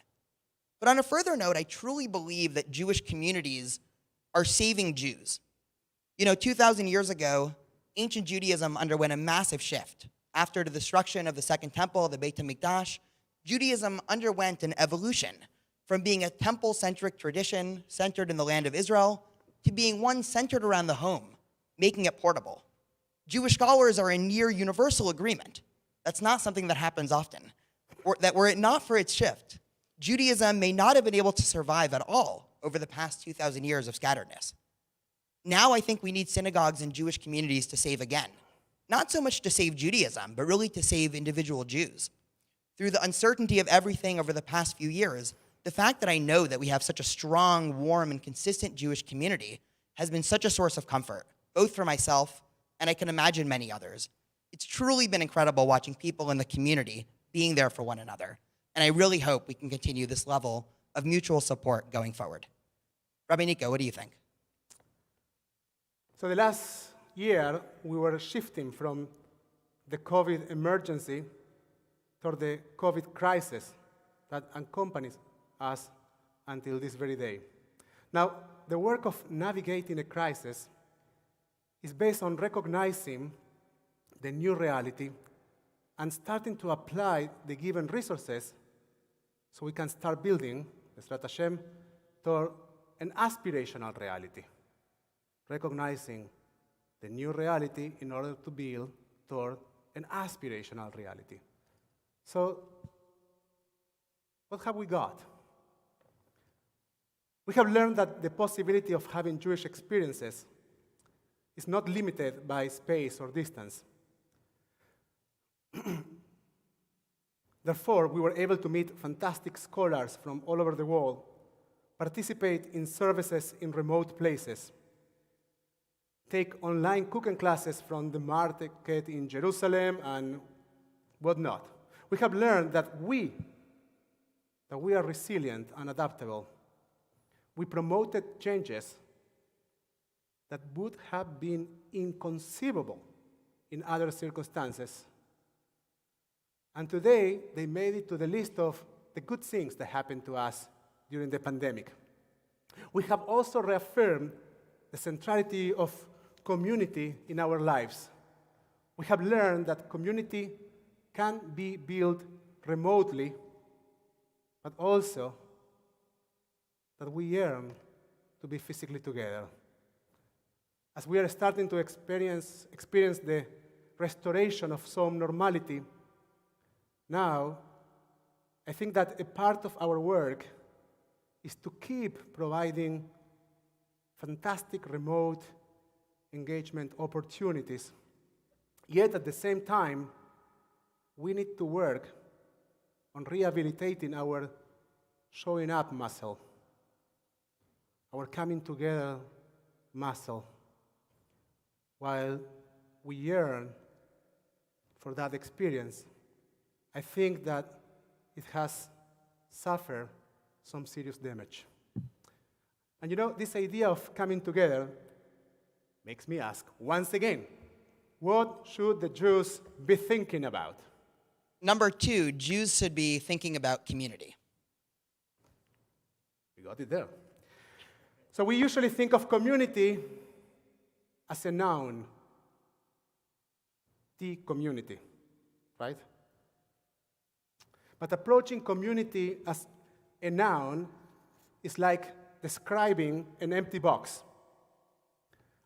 But on a further note, I truly believe that Jewish communities are saving Jews. 2,000 years ago, ancient Judaism underwent a massive shift. After the destruction of the Second Temple, the Beit HaMikdash, Judaism underwent an evolution from being a temple-centric tradition centered in the land of Israel to being one centered around the home, making it portable. Jewish scholars are in near universal agreement. That's not something that happens often. Or that were it not for its shift, Judaism may not have been able to survive at all over the past 2,000 years of scatteredness. Now I think we need synagogues and Jewish communities to save again. Not so much to save Judaism, but really to save individual Jews. Through the uncertainty of everything over the past few years, the fact that I know that we have such a strong, warm, and consistent Jewish community has been such a source of comfort, both for myself and I can imagine many others. It's truly been incredible watching people in the community being there for one another. And I really hope we can continue this level of mutual support going forward. Rabbi Nico, what do you think? So the last year, we were shifting from the COVID emergency toward the COVID crisis that accompanies us until this very day. Now, the work of navigating a crisis is based on recognizing the new reality and starting to apply the given resources so we can start building, B'ezrat Hashem, toward an aspirational reality, recognizing the new reality in order to build toward an aspirational reality. So, what have we got? We have learned that the possibility of having Jewish experiences is not limited by space or distance. Therefore, we were able to meet fantastic scholars from all over the world, participate in services in remote places, take online cooking classes from the market in Jerusalem and whatnot. We have learned that we are resilient and adaptable. We promoted changes that would have been inconceivable in other circumstances. And today, they made it to the list of the good things that happened to us during the pandemic. We have also reaffirmed the centrality of community in our lives. We have learned that community can be built remotely, but also that we yearn to be physically together. As we are starting to experience the restoration of some normality, now, I think that a part of our work is to keep providing fantastic remote engagement opportunities. Yet at the same time, we need to work on rehabilitating our showing up muscle, our coming together muscle, while we yearn for that experience. I think that it has suffered some serious damage. And you know, this idea of coming together makes me ask, once again, what should the Jews be thinking about? Number 2, Jews should be thinking about community. We got it there. So we usually think of community as a noun, the community, right? But approaching community as a noun is like describing an empty box.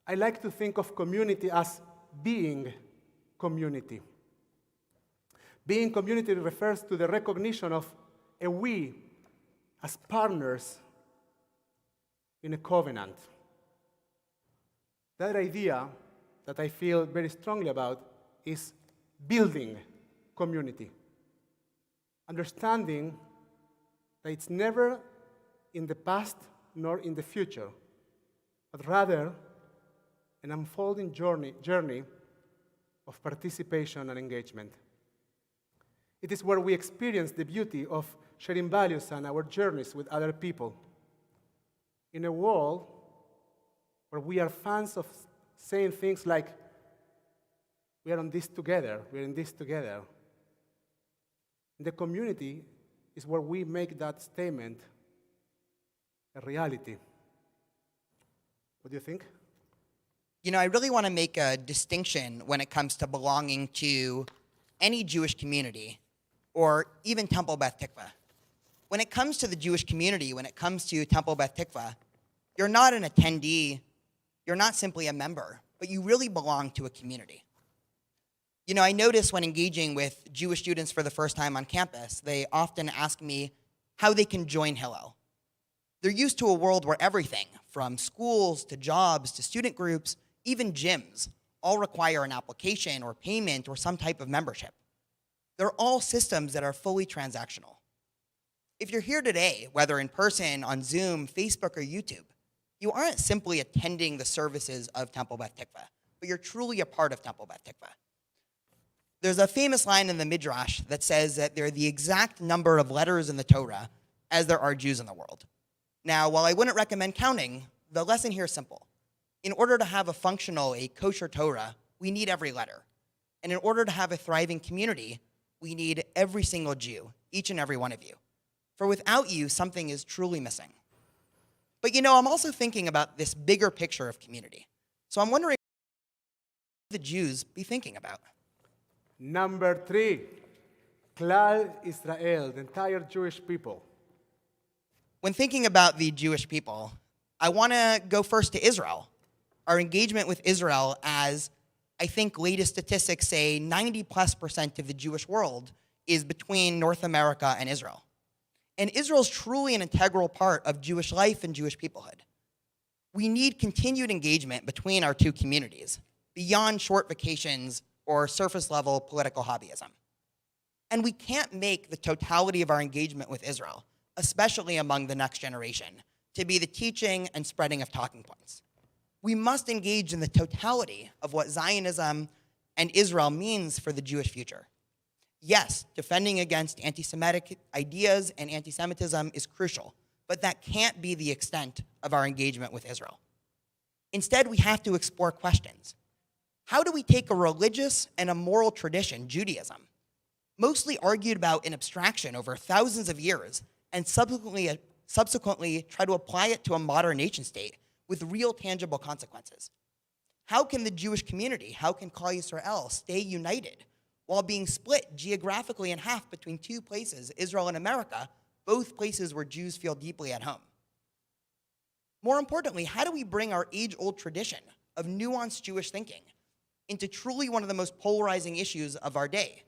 I like to think of community as being community. Being community refers to the recognition of a we as partners in a covenant. That idea that I feel very strongly about is building community. Understanding that it's never in the past nor in the future, but rather an unfolding journey of participation and engagement. It is where we experience the beauty of sharing values and our journeys with other people. In a world where we are fans of saying things like, we are on this together, we're in this together. The community is where we make that statement a reality. What do you think? You know, I really want to make a distinction when it comes to belonging to any Jewish community or even Temple Beth Tikvah. When it comes to the Jewish community, when it comes to Temple Beth Tikvah, you're not an attendee, you're not simply a member, but you really belong to a community. You know, I notice when engaging with Jewish students for the first time on campus, they often ask me how they can join Hillel. They're used to a world where everything, from schools to jobs to student groups, even gyms, all require an application or payment or some type of membership. They're all systems that are fully transactional. If you're here today, whether in person, on Zoom, Facebook, or YouTube, you aren't simply attending the services of Temple Beth Tikvah, but you're truly a part of Temple Beth Tikvah. There's a famous line in the Midrash that says that there are the exact number of letters in the Torah as there are Jews in the world. Now, while I wouldn't recommend counting, the lesson here is simple. In order to have a functional, a kosher Torah, we need every letter. And in order to have a thriving community, we need every single Jew, each and every one of you. For without you, something is truly missing. But you know, I'm also thinking about this bigger picture of community. So I'm wondering what the Jews be thinking about. Number 3, Klal Israel, the entire Jewish people. When thinking about the Jewish people, I want to go first to Israel. Our engagement with Israel, as I think latest statistics say 90+% of the Jewish world is between North America and Israel. And Israel is truly an integral part of Jewish life and Jewish peoplehood. We need continued engagement between our two communities, beyond short vacations or surface-level political hobbyism. And we can't make the totality of our engagement with Israel, especially among the next generation, to be the teaching and spreading of talking points. We must engage in the totality of what Zionism and Israel means for the Jewish future. Yes, defending against anti-Semitic ideas and anti-Semitism is crucial, but that can't be the extent of our engagement with Israel. Instead, we have to explore questions. How do we take a religious and a moral tradition, Judaism, mostly argued about in abstraction over thousands of years, and subsequently try to apply it to a modern nation state with real tangible consequences? How can the Jewish community, how can Klal Yisrael stay united while being split geographically in half between two places, Israel and America, both places where Jews feel deeply at home? More importantly, how do we bring our age-old tradition of nuanced Jewish thinking into truly one of the most polarizing issues of our day?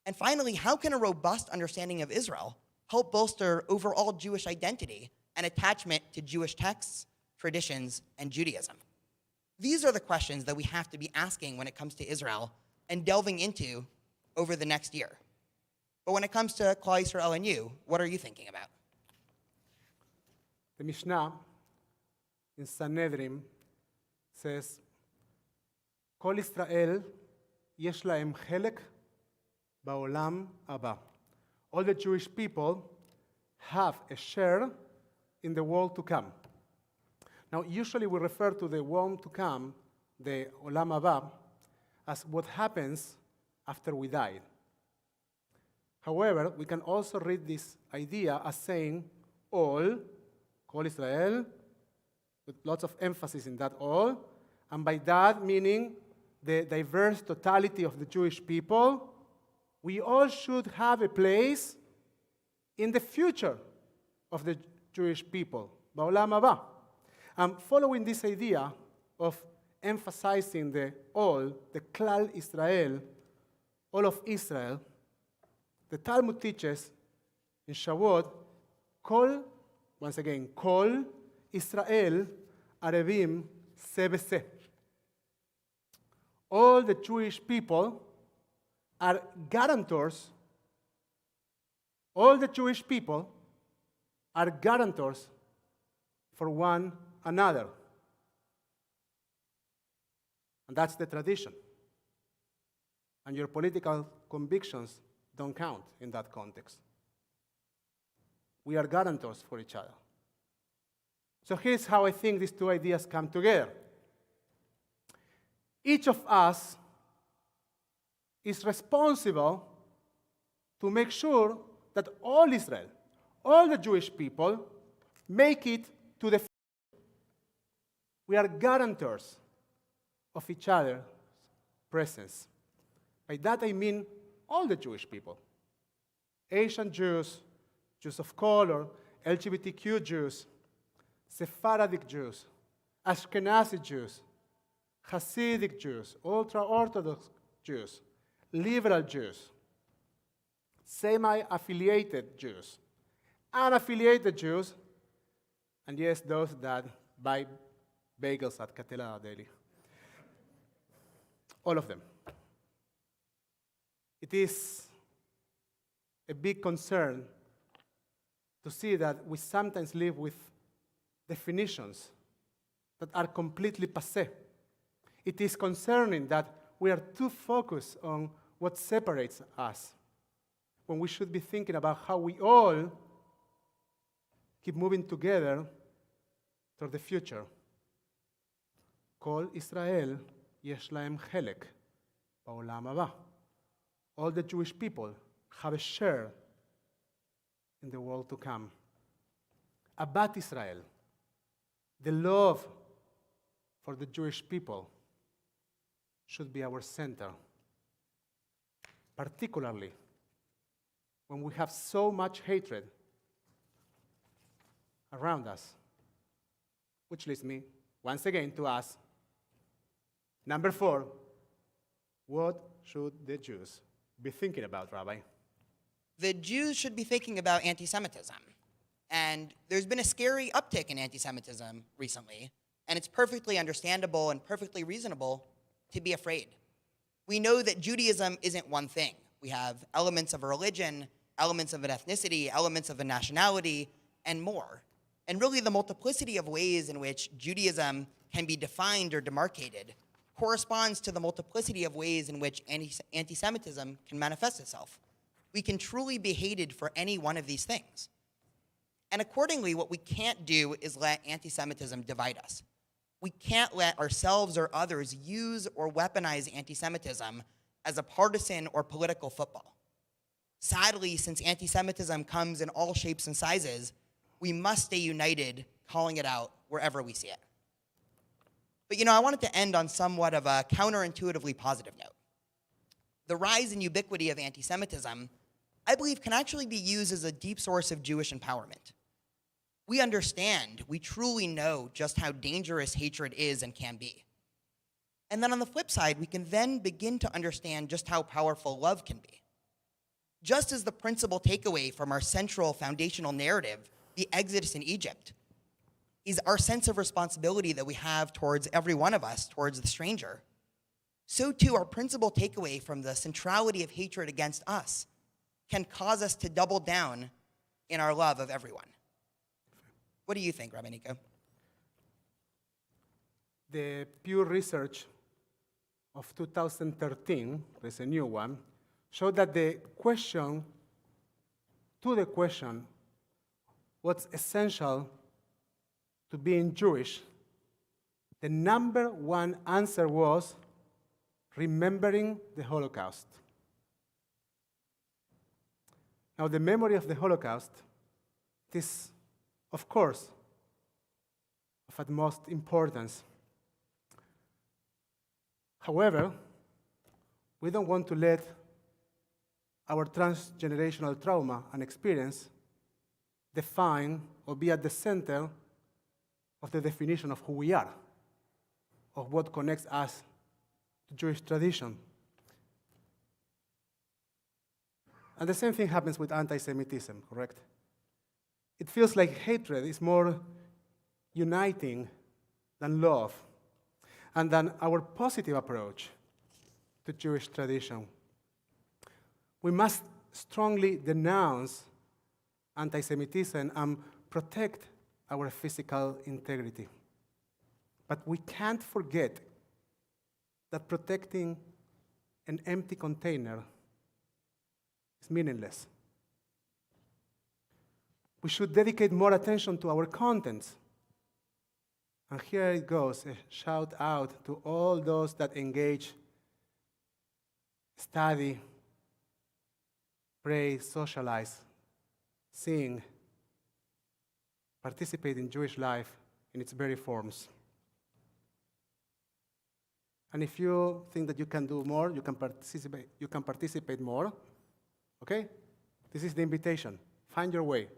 And finally, how can a robust understanding of Israel help bolster overall Jewish identity and attachment to Jewish texts, traditions, and Judaism? These are the questions that we have to be asking when it comes to Israel and delving into over the next year. But when it comes to Klal Yisrael and you, what are you thinking about? The Mishnah in Sanhedrin says, כל ישראל יש להם חלק בעולם הבא. All the Jewish people have a share in the world to come. Now, usually we refer to the world to come, the Olam Haba, as what happens after we die. However, we can also read this idea as saying all, Kol Israel, with lots of emphasis in that all, and by that meaning the diverse totality of the Jewish people. We all should have a place in the future of the Jewish people, Ba'olam Haba. Following this idea of emphasizing the all, the Klal Israel, all of Israel, the Talmud teaches in Shavuot, once again, Kol Israel Arevim Se B'Se. All the Jewish people are guarantors. All the Jewish people are guarantors for one another. And that's the tradition. And your political convictions don't count in that context. We are guarantors for each other. So here's how I think these two ideas come together. Each of us is responsible to make sure that all Israel, all the Jewish people, make it to the future. We are guarantors of each other's presence. By that I mean all the Jewish people. Asian Jews, Jews of color, LGBTQ Jews, Sephardic Jews, Ashkenazi Jews, Hasidic Jews, ultra-Orthodox Jews, liberal Jews, semi-affiliated Jews, unaffiliated Jews, and yes, those that buy bagels at Catella daily. All of them. It is a big concern to see that we sometimes live with definitions that are completely passé. It is concerning that we are too focused on what separates us when we should be thinking about how we all keep moving together toward the future. Kol Israel yesh lahem chelek ba'olam haba. All the Jewish people have a share in the world to come. Abat Israel, the love for the Jewish people, should be our center, particularly when we have so much hatred around us. Which leads me, once again, to ask, number 4, what should the Jews be thinking about, Rabbi? The Jews should be thinking about anti-Semitism. And there's been a scary uptick in anti-Semitism recently, and it's perfectly understandable and perfectly reasonable to be afraid. We know that Judaism isn't one thing. We have elements of a religion, elements of an ethnicity, elements of a nationality, and more. And really the multiplicity of ways in which Judaism can be defined or demarcated corresponds to the multiplicity of ways in which anti-Semitism can manifest itself. We can truly be hated for any one of these things. And accordingly, what we can't do is let anti-Semitism divide us. We can't let ourselves or others use or weaponize anti-Semitism as a partisan or political football. Sadly, since anti-Semitism comes in all shapes and sizes, we must stay united, calling it out wherever we see it. But I wanted to end on somewhat of a counterintuitively positive note. The rise and ubiquity of anti-Semitism, I believe, can actually be used as a deep source of Jewish empowerment. We understand, we truly know just how dangerous hatred is and can be. And then on the flip side, we can then begin to understand just how powerful love can be. Just as the principal takeaway from our central foundational narrative, the Exodus in Egypt, is our sense of responsibility that we have towards every one of us, towards the stranger, so too our principal takeaway from the centrality of hatred against us can cause us to double down in our love of everyone. What do you think, Rabbi Nico? The Pew Research of 2013, there's a new one, showed that the question, what's essential to being Jewish, the number one answer was remembering the Holocaust. Now, the memory of the Holocaust is, of course, of utmost importance. However, we don't want to let our transgenerational trauma and experience define or be at the center of the definition of who we are, of what connects us to Jewish tradition. And the same thing happens with anti-Semitism, correct? It feels like hatred is more uniting than love, and than our positive approach to Jewish tradition. We must strongly denounce anti-Semitism and protect our physical integrity. But we can't forget that protecting an empty container is meaningless. We should dedicate more attention to our contents. And here it goes, a shout out to all those that engage, study, pray, socialize, sing, participate in Jewish life in its very forms. And if you think that you can do more, you can participate more, okay? This is the invitation. Find your way.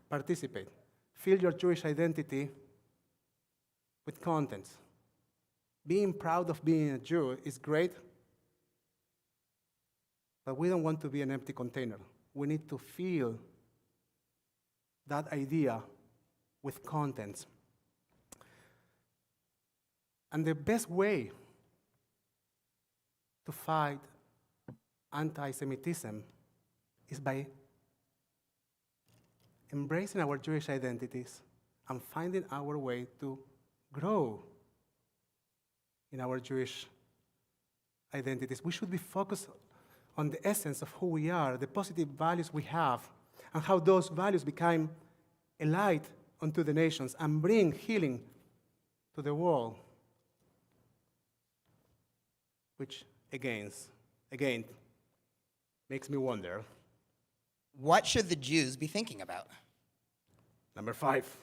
Participate. Fill your Jewish identity with content. Being proud of being a Jew is great, but we don't want to be an empty container. We need to fill that idea with content. And the best way to fight anti-Semitism is by embracing our Jewish identities and finding our way to grow in our Jewish identities. We should be focused on the essence of who we are, the positive values we have, and how those values become a light unto the nations and bring healing to the world. Which, again, makes me wonder. What should the Jews be thinking about? Number 5,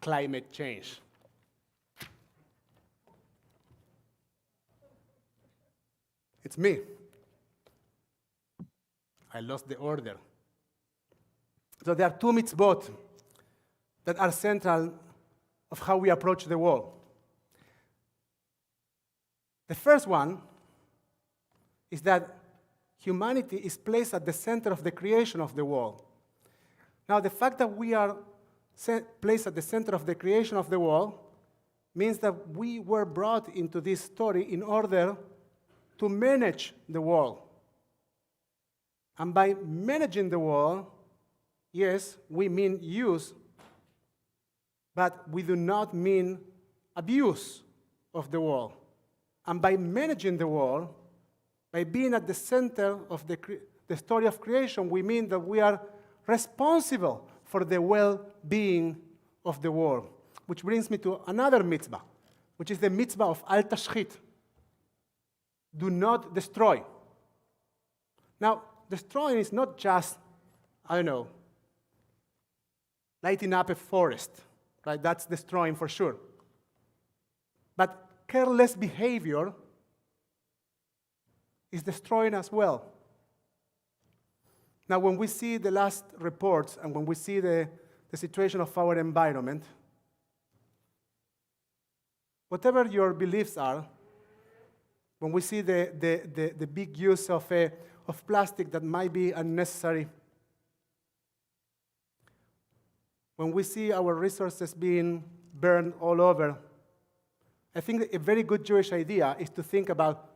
climate change. It's me. I lost the order. So there are 2 mitzvot that are central of how we approach the world. The first one is that humanity is placed at the center of the creation of the world. Now, the fact that we are placed at the center of the creation of the world means that we were brought into this story in order to manage the world. And by managing the world, yes, we mean use, but we do not mean abuse of the world. And by managing the world, by being at the center of the story of creation, we mean that we are responsible for the well-being of the world. Which brings me to another mitzvah, which is the mitzvah of al tashchit. Do not destroy. Now, destroying is not just, lighting up a forest, right? That's destroying for sure. But careless behavior is destroying as well. Now, when we see the last reports and when we see the situation of our environment, whatever your beliefs are, when we see the big use of plastic that might be unnecessary, when we see our resources being burned all over, I think that a very good Jewish idea is to think about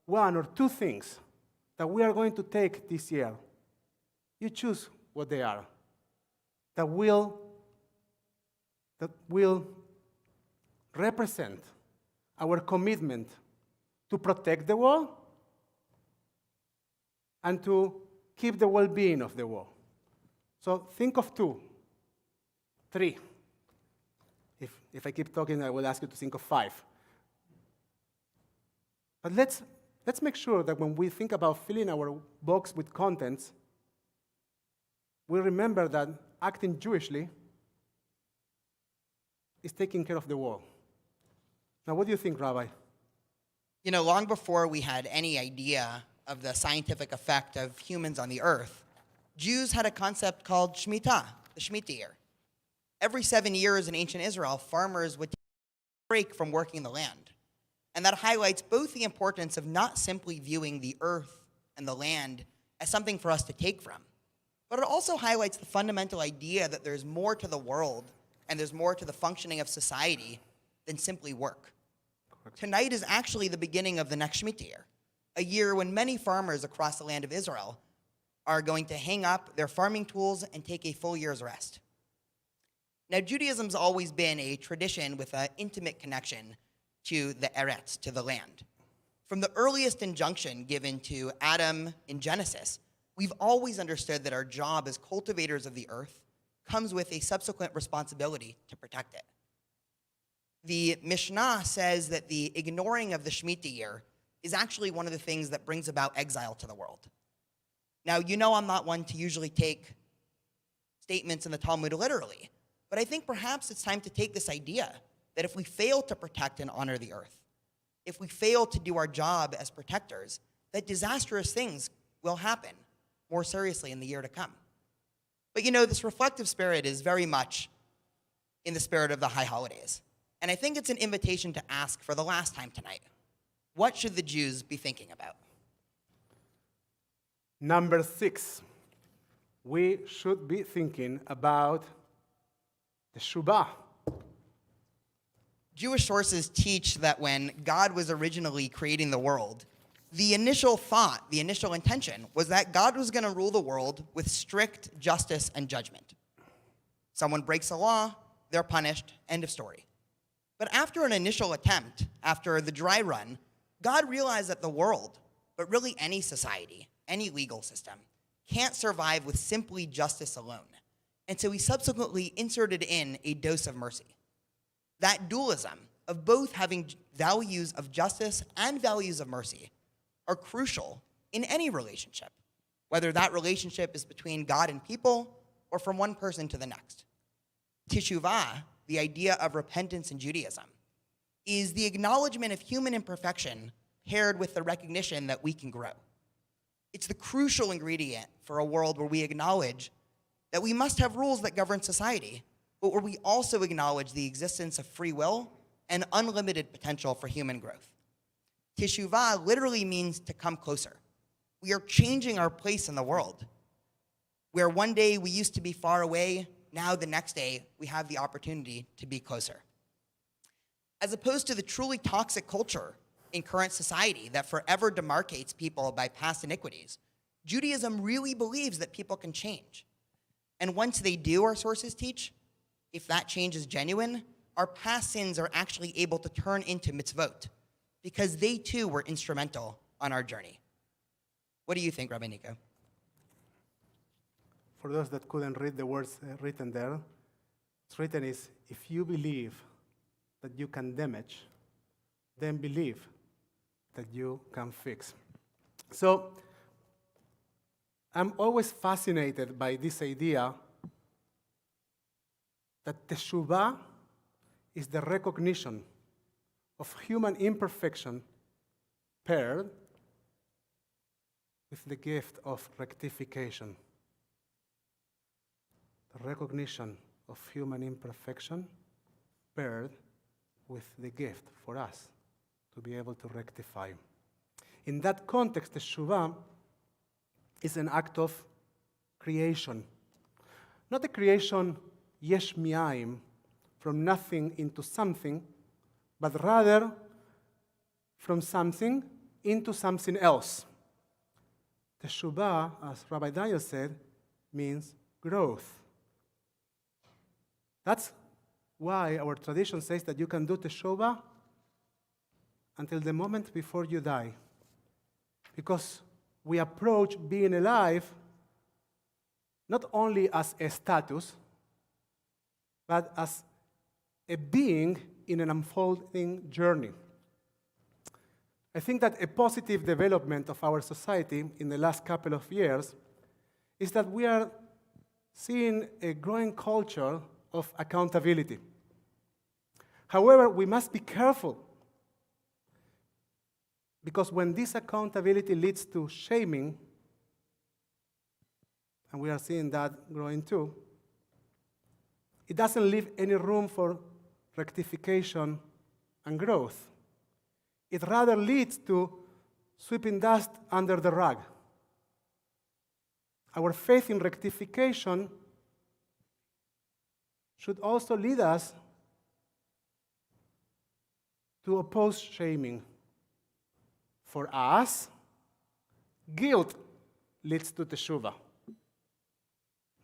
1 or 2 things that we are going to take this year. You choose what they are. That will represent our commitment to protect the world and to keep the well-being of the world. So think of 2, 3. If I keep talking, I will ask you to think of 5. But let's make sure that when we think about filling our box with contents, we remember that acting Jewishly is taking care of the world. Now, what do you think, Rabbi? Long before we had any idea of the scientific effect of humans on the earth, Jews had a concept called Shemitah, the Shemitah year. Every 7 years in ancient Israel, farmers would take a break from working the land. And that highlights both the importance of not simply viewing the earth and the land as something for us to take from, but it also highlights the fundamental idea that there's more to the world and there's more to the functioning of society than simply work. Correct. Tonight is actually the beginning of the next Shemitah year, a year when many farmers across the land of Israel are going to hang up their farming tools and take a full year's rest. Now, Judaism's always been a tradition with an intimate connection to the Eretz, to the land. From the earliest injunction given to Adam in Genesis, we've always understood that our job as cultivators of the earth comes with a subsequent responsibility to protect it. The Mishnah says that the ignoring of the Shemitah year is actually one of the things that brings about exile to the world. Now, I'm not one to usually take statements in the Talmud literally, but I think perhaps it's time to take this idea that if we fail to protect and honor the earth, if we fail to do our job as protectors, that disastrous things will happen more seriously in the year to come. But this reflective spirit is very much in the spirit of the high holidays. And I think it's an invitation to ask for the last time tonight, what should the Jews be thinking about? Number 6, we should be thinking about the SHABBAT. Jewish sources teach that when God was originally creating the world, the initial thought, the initial intention, was that God was going to rule the world with strict justice and judgment. Someone breaks the law, they're punished, end of story. But after an initial attempt, after the dry run, God realized that the world, but really any society, any legal system, can't survive with simply justice alone. And so he subsequently inserted in a dose of mercy. That dualism of both having values of justice and values of mercy are crucial in any relationship, whether that relationship is between God and people or from one person to the next. Teshuvah, the idea of repentance in Judaism, is the acknowledgement of human imperfection paired with the recognition that we can grow. It's the crucial ingredient for a world where we acknowledge that we must have rules that govern society, but where we also acknowledge the existence of free will and unlimited potential for human growth. Teshuvah literally means to come closer. We are changing our place in the world, where one day we used to be far away, now the next day we have the opportunity to be closer. As opposed to the truly toxic culture in current society that forever demarcates people by past iniquities, Judaism really believes that people can change. And once they do, our sources teach, if that change is genuine, our past sins are actually able to turn into mitzvot, because they too were instrumental on our journey. What do you think, Rabbi Nico? For those that couldn't read the words written there, it's written is, if you believe that you can damage, then believe that you can fix. So, I'm always fascinated by this idea that teshuvah is the recognition of human imperfection paired with the gift of rectification. The recognition of human imperfection paired with the gift for us to be able to rectify. In that context, teshuvah is an act of creation. Not a creation yesh mi'aim, from nothing into something, but rather from something into something else. Teshuvah, as Rabbi Daniel said, means growth. That's why our tradition says that you can do teshuvah until the moment before you die. Because we approach being alive not only as a status, but as a being in an unfolding journey. I think that a positive development of our society in the last couple of years is that we are seeing a growing culture of accountability. However, we must be careful, because when this accountability leads to shaming, and we are seeing that growing too, it doesn't leave any room for rectification and growth. It rather leads to sweeping dust under the rug. Our faith in rectification should also lead us to oppose shaming. For us, guilt leads to teshuvah.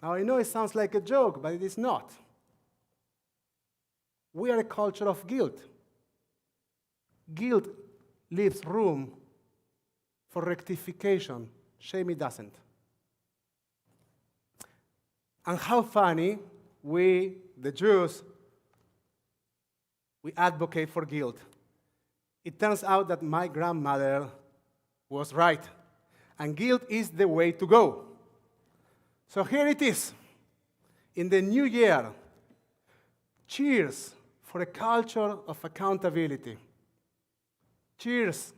Now, I know it sounds like a joke, but it is not. We are a culture of guilt. Guilt leaves room for rectification. Shame it doesn't. And how funny, we, the Jews, we advocate for guilt. It turns out that my grandmother was right, and guilt is the way to go. So here it is. In the new year, cheers for a culture of accountability. Cheers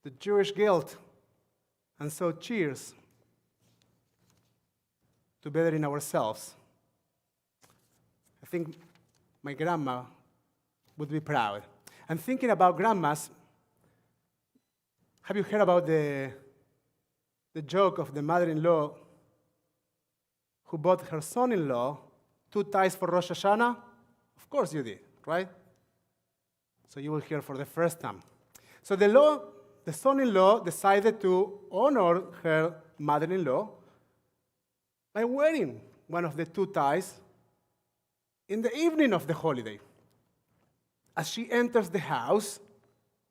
to Jewish guilt. And so cheers to better in ourselves. I think my grandma would be proud. And thinking about grandmas, have you heard about the joke of the mother-in-law who bought her son-in-law 2 ties for Rosh Hashanah? Of course you did, right? So you will hear for the first time. So the son-in-law decided to honor her mother-in-law by wearing one of the 2 ties in the evening of the holiday. As she enters the house,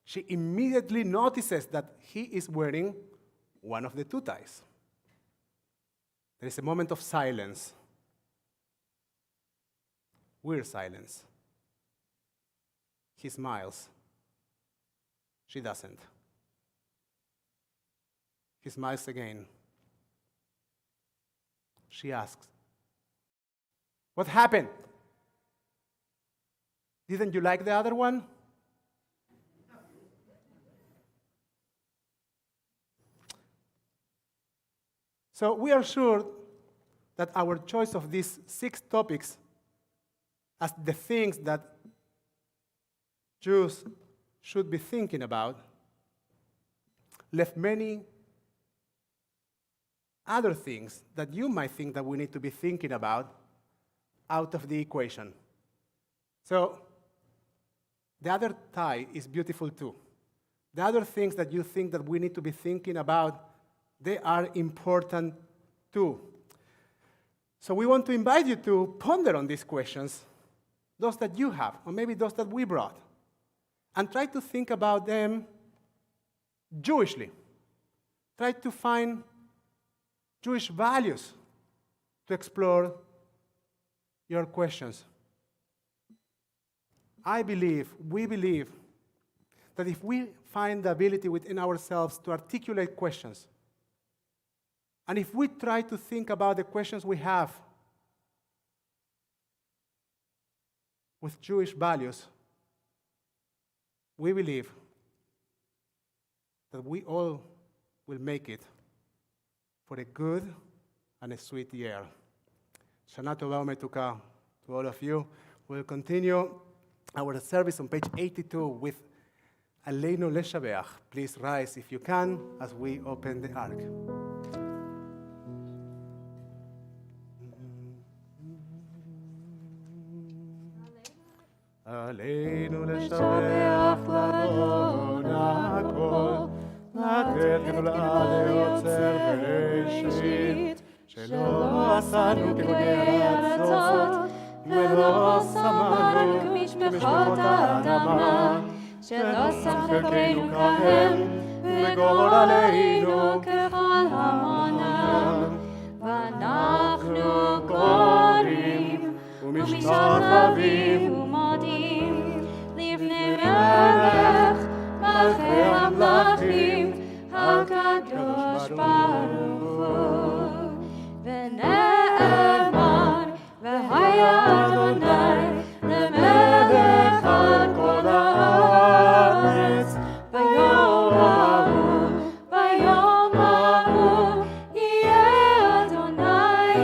she immediately notices that he is wearing one of the 2 ties. There is a moment of silence. Weird silence. He smiles. She doesn't. He smiles again. She asks, "What happened? Didn't you like the other one?" So we are sure that our choice of these 6 topics as the things that Jews should be thinking about left many other things that you might think that we need to be thinking about out of the equation. So the other tie is beautiful too. The other things that you think that we need to be thinking about, they are important too. So we want to invite you to ponder on these questions, those that you have, or maybe those that we brought, and try to think about them Jewishly. Try to find Jewish values to explore your questions. We believe, that if we find the ability within ourselves to articulate questions, and if we try to think about the questions we have with Jewish values, we believe that we all will make it for a good and a sweet year. Shana Tova Umetuka to all of you. We'll continue our service on page 82 with Aleinu Leshabeach. Please rise if you can as we open the ark. Aleinu Leshabeach Ladon HaKol, לתת גדולה ליוצר בראשית, שלא עשנו כגויי ארצות, ולא שמנו כמשפחות האדמה, שלא שם חלקנו כהם, וגורלנו ככל המונם. ואנחנו קוראים ומשתחווים ומודים לפני מלך מלכי המלכים הקדוש ברוך הוא. ונאמר והיה אדוני למלך על כל הארץ ביום ההוא יהיה אדוני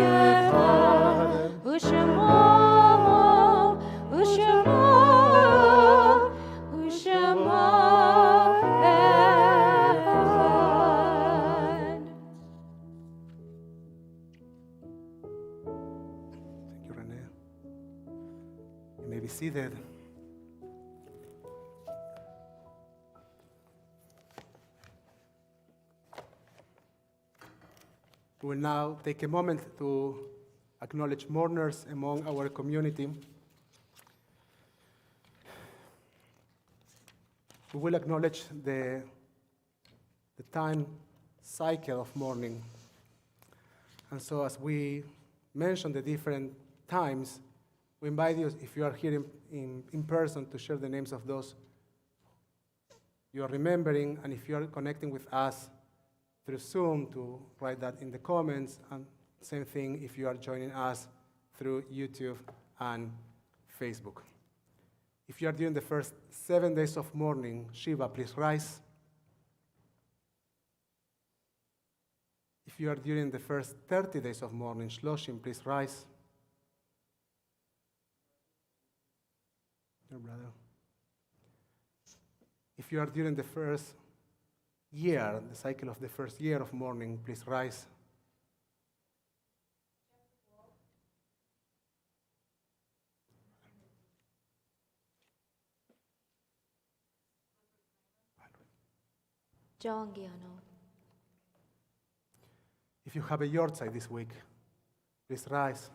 אחד ושמו seated. We will now take a moment to acknowledge mourners among our community. We will acknowledge the time cycle of mourning. And so as we mention the different times, we invite you, if you are here in person, to share the names of those you are remembering, and if you are connecting with us through Zoom, to write that in the comments, and same thing if you are joining us through YouTube and Facebook. If you are doing the first 7 days of mourning, Shiva, please rise. If If you are during the first 30 days of mourning, Shloshim, please rise. Your brother. If you are during the first year, the cycle of the first year of mourning, please rise. John Giano. If you have a yahrzeit this week, please rise.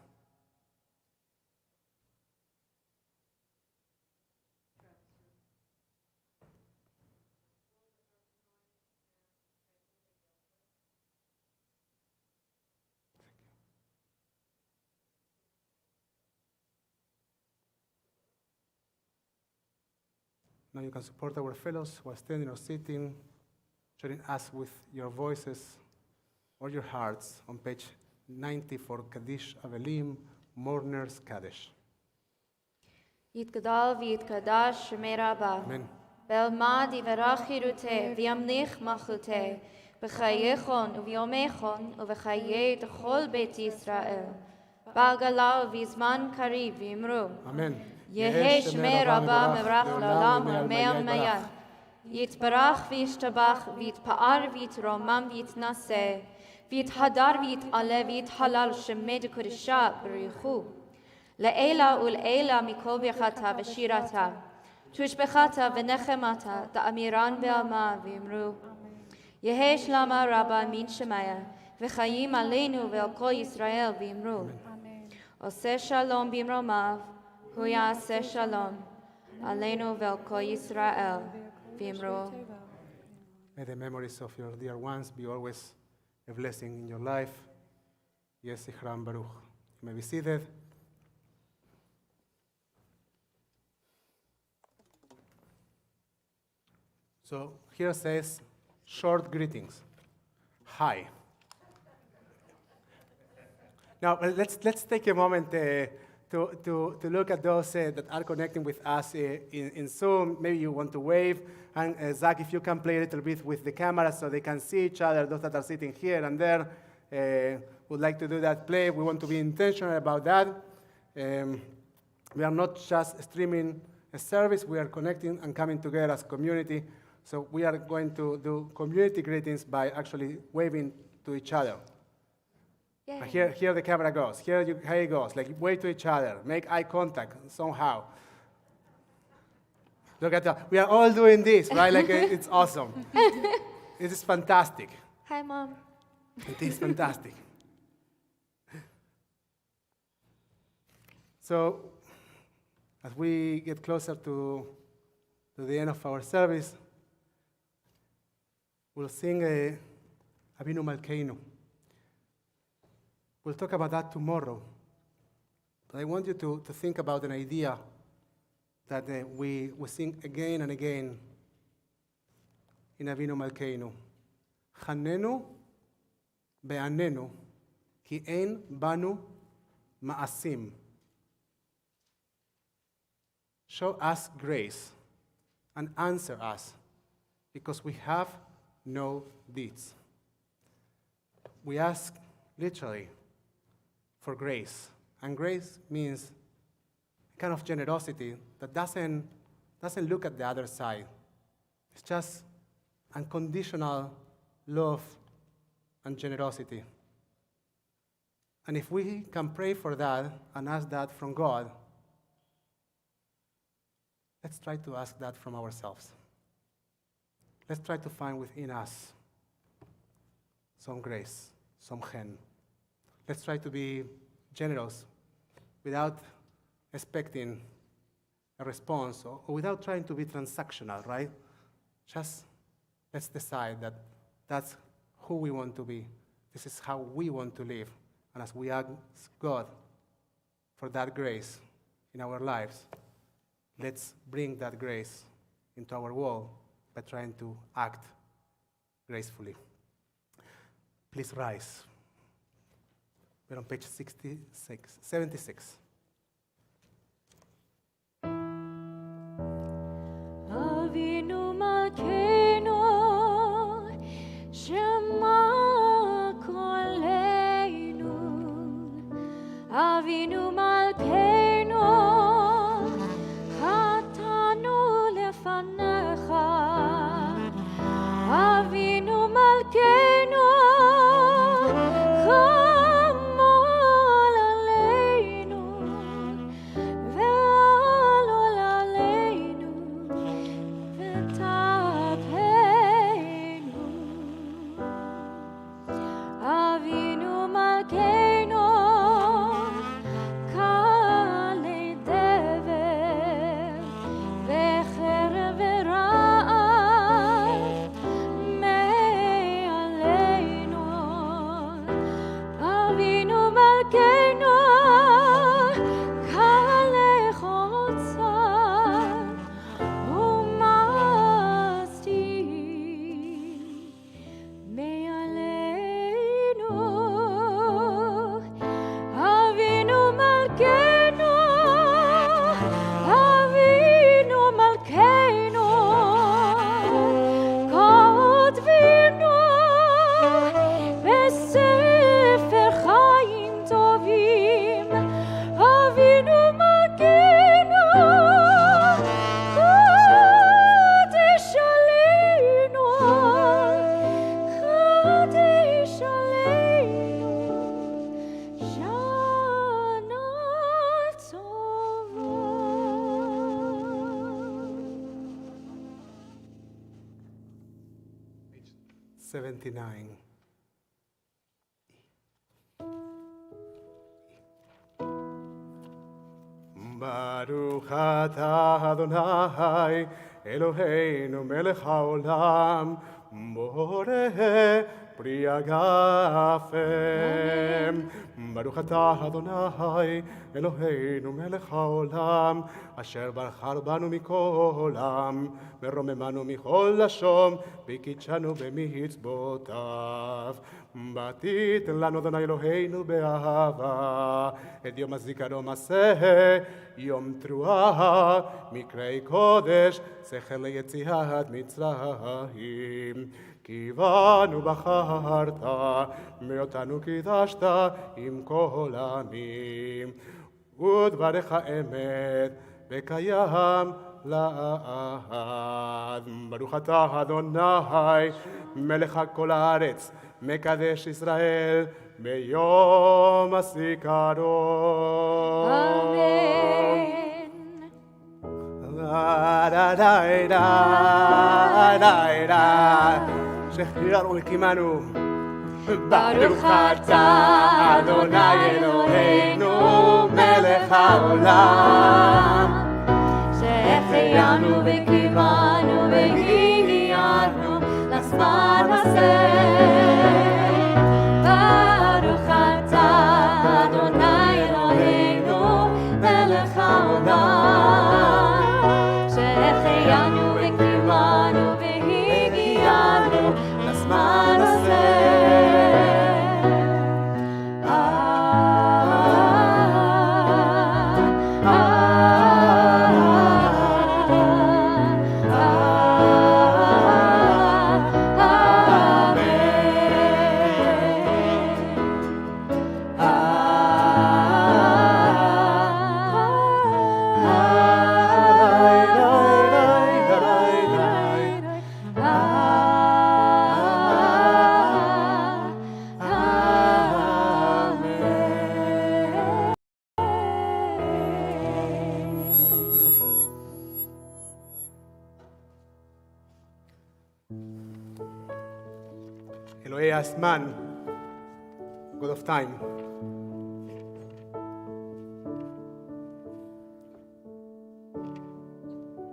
Now you can support our fellows while standing or sitting, joining us with your voices or your hearts on page 90 for Kaddish Avelim, Mourners Kaddish. Yitgadal v'yitkadash shemei Rabba. Amen. Belmad yivarach chiruteh v'yamlich malchuteh b'chayechon u'v'yomechon u'v'chayei d'chol Beit Yisrael. Ba'gala v'zman kariv v'imru. Amen. Yehei shemei Rabba mevrach l'olam u'mei mayat. Yitbarach v'yishtabach v'yitpa'ar v'yitromam v'yitnaseh v'yithadar v'yit'aleh v'yithalal shemei d'kodesha b'richu. Le'ela ul'ela mikol birchata v'shirata tushbechata v'nechemata da'amiran be'alma v'imru. Yehei shlama Rabba min shemaya v'chayim aleinu ve'al kol Yisrael v'imru. Oseh shalom b'imromav hu ya'aseh shalom aleinu ve'al kol Yisrael v'imru. May the memories of your dear ones be always a blessing in your life. Yes, Zichram Baruch. You may be seated. So here says short greetings. Hi. Now let's take a moment to look at those that are connecting with us in Zoom. Maybe you want to wave. And Zach, if you can play a little bit with the camera so they can see each other, those that are sitting here and there, would like to do that play. We want to be intentional about that. We are not just streaming a service, we are connecting and coming together as community. So we are going to do community greetings by actually waving to each other. Here the camera goes. Here it goes. Like wave to each other. Make eye contact somehow. Look at that. We are all doing this, right? Like it's awesome. It is fantastic. Hi, Mom. It is fantastic. So as we get closer to the end of our service, we'll sing Avinu Malkeinu. We'll talk about that tomorrow. But I want you to think about an idea that we sing again and again in Avinu Malkeinu. Chanenu be'anenu ki ein banu ma'asim. Show us grace and answer us because we have no deeds. We ask literally for grace. And grace means a kind of generosity that doesn't look at the other side. It's just unconditional love and generosity. And if we can pray for that and ask that from God, let's try to ask that from ourselves. Let's try to find within us some grace, some chen. Let's try to be generous without expecting a response or without trying to be transactional, right? Just let's decide that that's who we want to be. This is how we want to live. And as we ask God for that grace in our lives, let's bring that grace into our world by trying to act gracefully. Please rise. We're on page 76. Avinu Malkeinu, Shema Kol אבינו מלכנו, חטאנו לפניך. אבינו מלכנו, חמול עלינו, ועלול עלינו, ותפנו. אבינו מלכנו, קלי דבר, וחרב ורעב, מעלינו. אבינו מלכנו, קלי חוצה, ומסתיר מעלינו. אבינו מלכנו, אבינו מלכנו, כותבינו בספר חיים טובים. אבינו מלכנו, קודש עלינו, קודש עלינו, שנה טובה. 79. Baruch atah Adonai Eloheinu melech haolam boreh pri hagafem. Baruch atah Adonai Eloheinu melech haolam asher barchar banu mikol am ורוממנו מכל לשון וקידשנו במצוותיו. ותיתן לנו אדוני אלוהינו באהבה את יום הזיכרון הזה, יום תרועה, מקראי קודש, זכר ליציאת מצרים. כי בנו בחרת, מאותנו קידשת עם כל העמים. ודברך אמת וקיים לעד. ברוך אתה אדוני מלך כל הארץ, מקדש ישראל ביום הזיכרון. אמן. שחררנו וקימנו. ברוך אתה אדוני אלוהינו מלך העולם, שהחיינו וקימנו והגיענו לזמן הזה. ברוך אתה אדוני אלוהינו מלך העולם, שהחיינו וקימנו והגיענו לזמן הזה. אלוהי הזמן, God of time.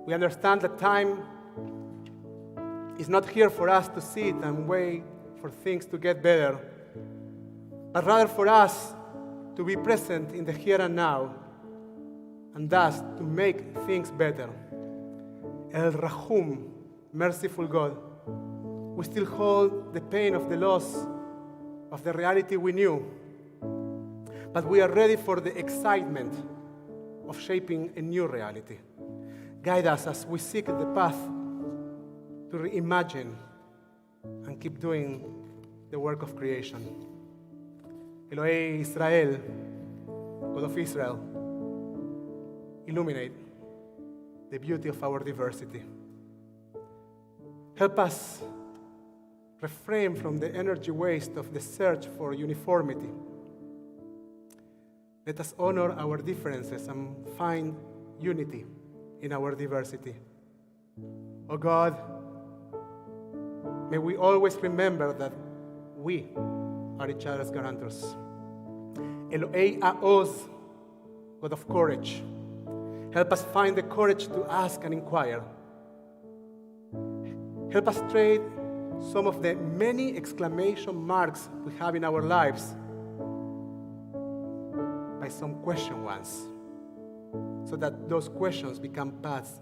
We understand that time is not here for us to sit and wait for things to get better, but rather for us to be present in the here and now, and thus to make things better. El Rahum, merciful God, we still hold the pain of the loss of the reality we knew, but we are ready for the excitement of shaping a new reality. Guide us as we seek the path to reimagine and keep doing the work of creation. Elohei Israel, God of Israel, illuminate the beauty of our diversity. Help us refrain from the energy waste of the search for uniformity. Let us honor our differences and find unity in our diversity. Oh God, may we always remember that we are each other's guarantors. Elohei Aoz, God of courage, help us find the courage to ask and inquire. Help us trade some of the many exclamation marks we have in our lives by some question ones, so that those questions become paths,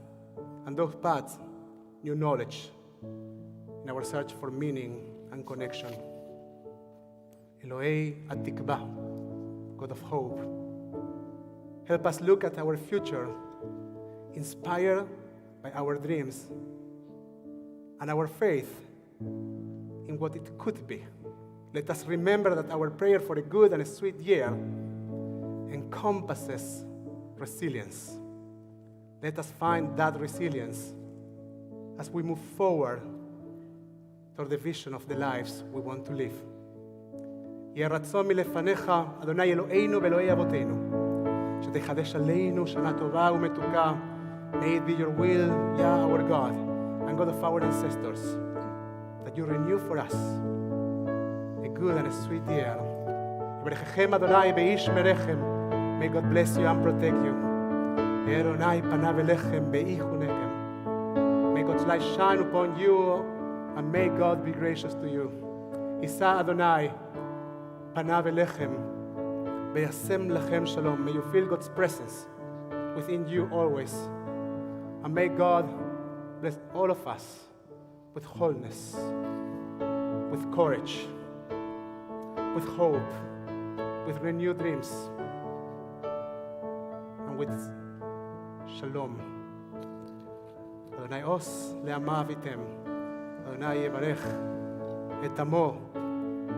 and those paths, new knowledge in our search for meaning and connection. Elohei Tikvah, God of hope, help us look at our future inspired by our dreams and our faith in what it could be. Let us remember that our prayer for a good and a sweet year encompasses resilience. Let us find that resilience as we move forward toward the vision of the lives we want to live. יהי רצון מלפניך, אדוני אלוהינו ואלוהי אבותינו, שתחדש עלינו שנה טובה ומתוקה. May it be your will, Yah, our God, and God of our ancestors, that you renew for us a good and a sweet year. יברככם אדוני באיש מרחם. May God bless you and protect you. אדוני פניו אליכם באיחונכם. May God's light shine upon you, and may God be gracious to you. יישא אדוני פניו אליכם וישם לכם שלום. May you feel God's presence within you always. And may God bless all of us with wholeness, with courage, with hope, with renewed dreams, and with shalom. אדוני עוש לעמה אביתם. אדוני יברך את עמו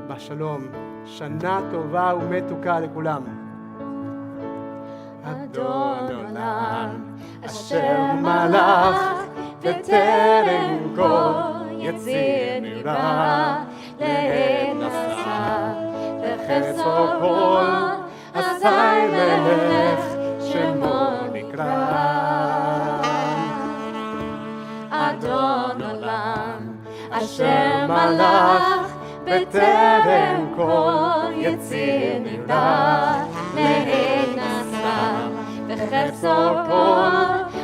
בשלום. שנה טובה ומתוקה לכולם. אדון עולם, אשר מלך בטרם כל יציר נברא, לעת נשא וחסר כל אזי מלך שמו נקרא. אדון עולם, אשר מלך בטרם כל יציר נברא, לעת נשא וחסר כל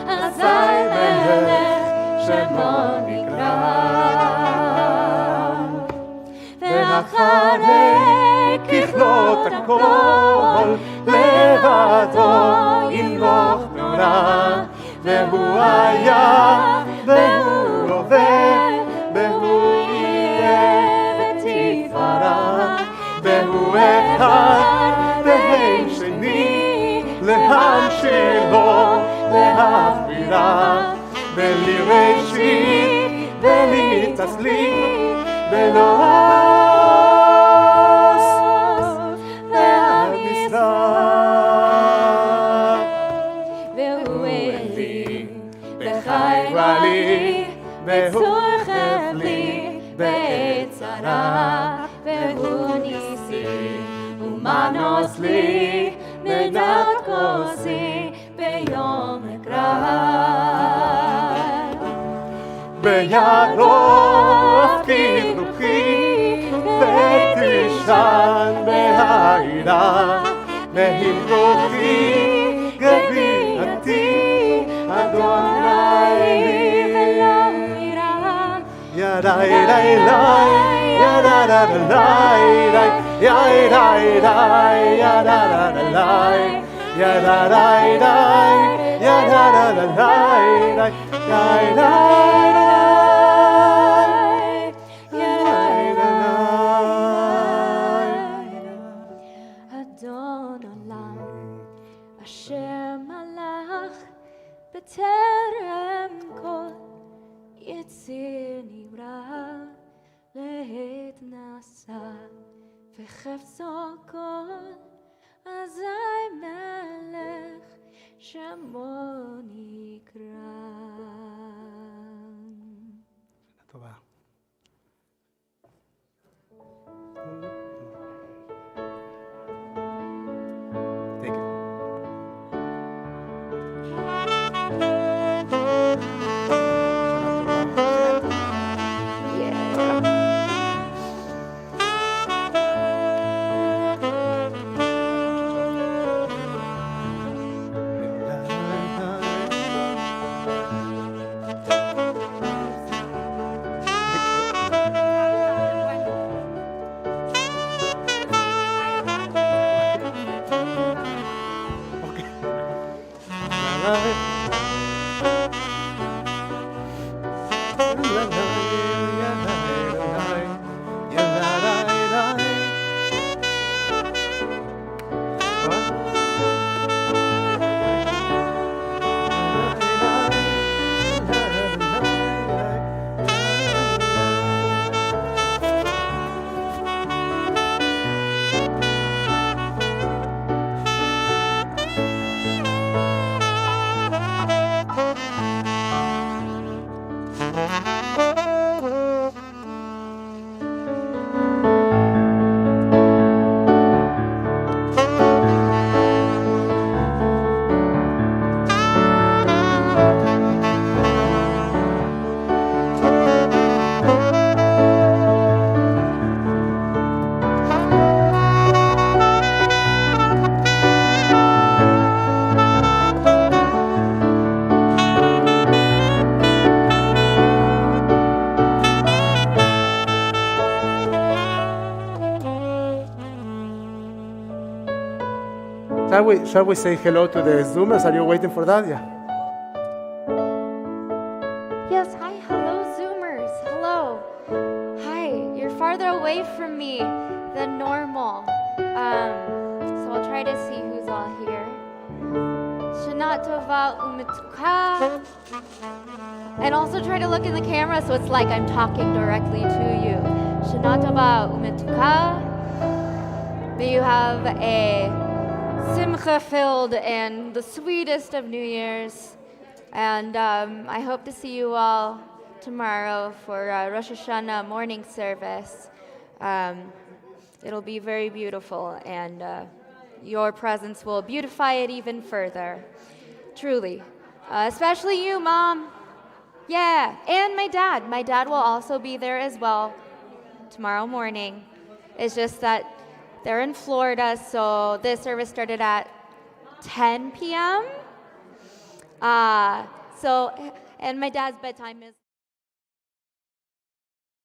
אזי מלך שמו נקרא. ואחרי ככלות הכל לבדו ימלוך נורא, והוא היה והוא הווה והוא יהיה ותפארה, והוא אחד והם שני, להמשילו להכבירה, בלי ראשית בלי תסליק ולא סוף ועד מזרח. והוא אלי וחי לי וצור חבלי בעת צרה, והוא ניסי ומנוס לי מנת כוסי ביום הקרב. בידו אפקיד רוחי ותישן בהעירה, ועם רוחי גבילתי אדוני לי ולא ירא. ידי די לי ידה דה די ידה די ידה דה די ידה די די ידה דה די ידה אדון עולם אשר מלך בטרם כל יציר נברא, לעת נשא וחפצו כל אזי מלך שמו נקרא. טובה. Take it. Shall we say hello to the Zoomers? Are you waiting for that? Yeah. Yes, hi, hello, Zoomers. Hello. Hi, you're farther away from me than normal. So I'll try to see who's all here. Shana Tova Umetuka. And also try to look in the camera so it's like I'm talking directly to you. Shana Tova Umetuka. May you have a simcha-filled and the sweetest of New Year's. And I hope to see you all tomorrow for Rosh Hashanah morning service. It'll be very beautiful, and your presence will beautify it even further. Truly. Especially you, Mom. Yeah, and my dad. My dad will also be there as well tomorrow morning. It's just that they're in Florida, so this service started at 10 p.m. And my dad's bedtime is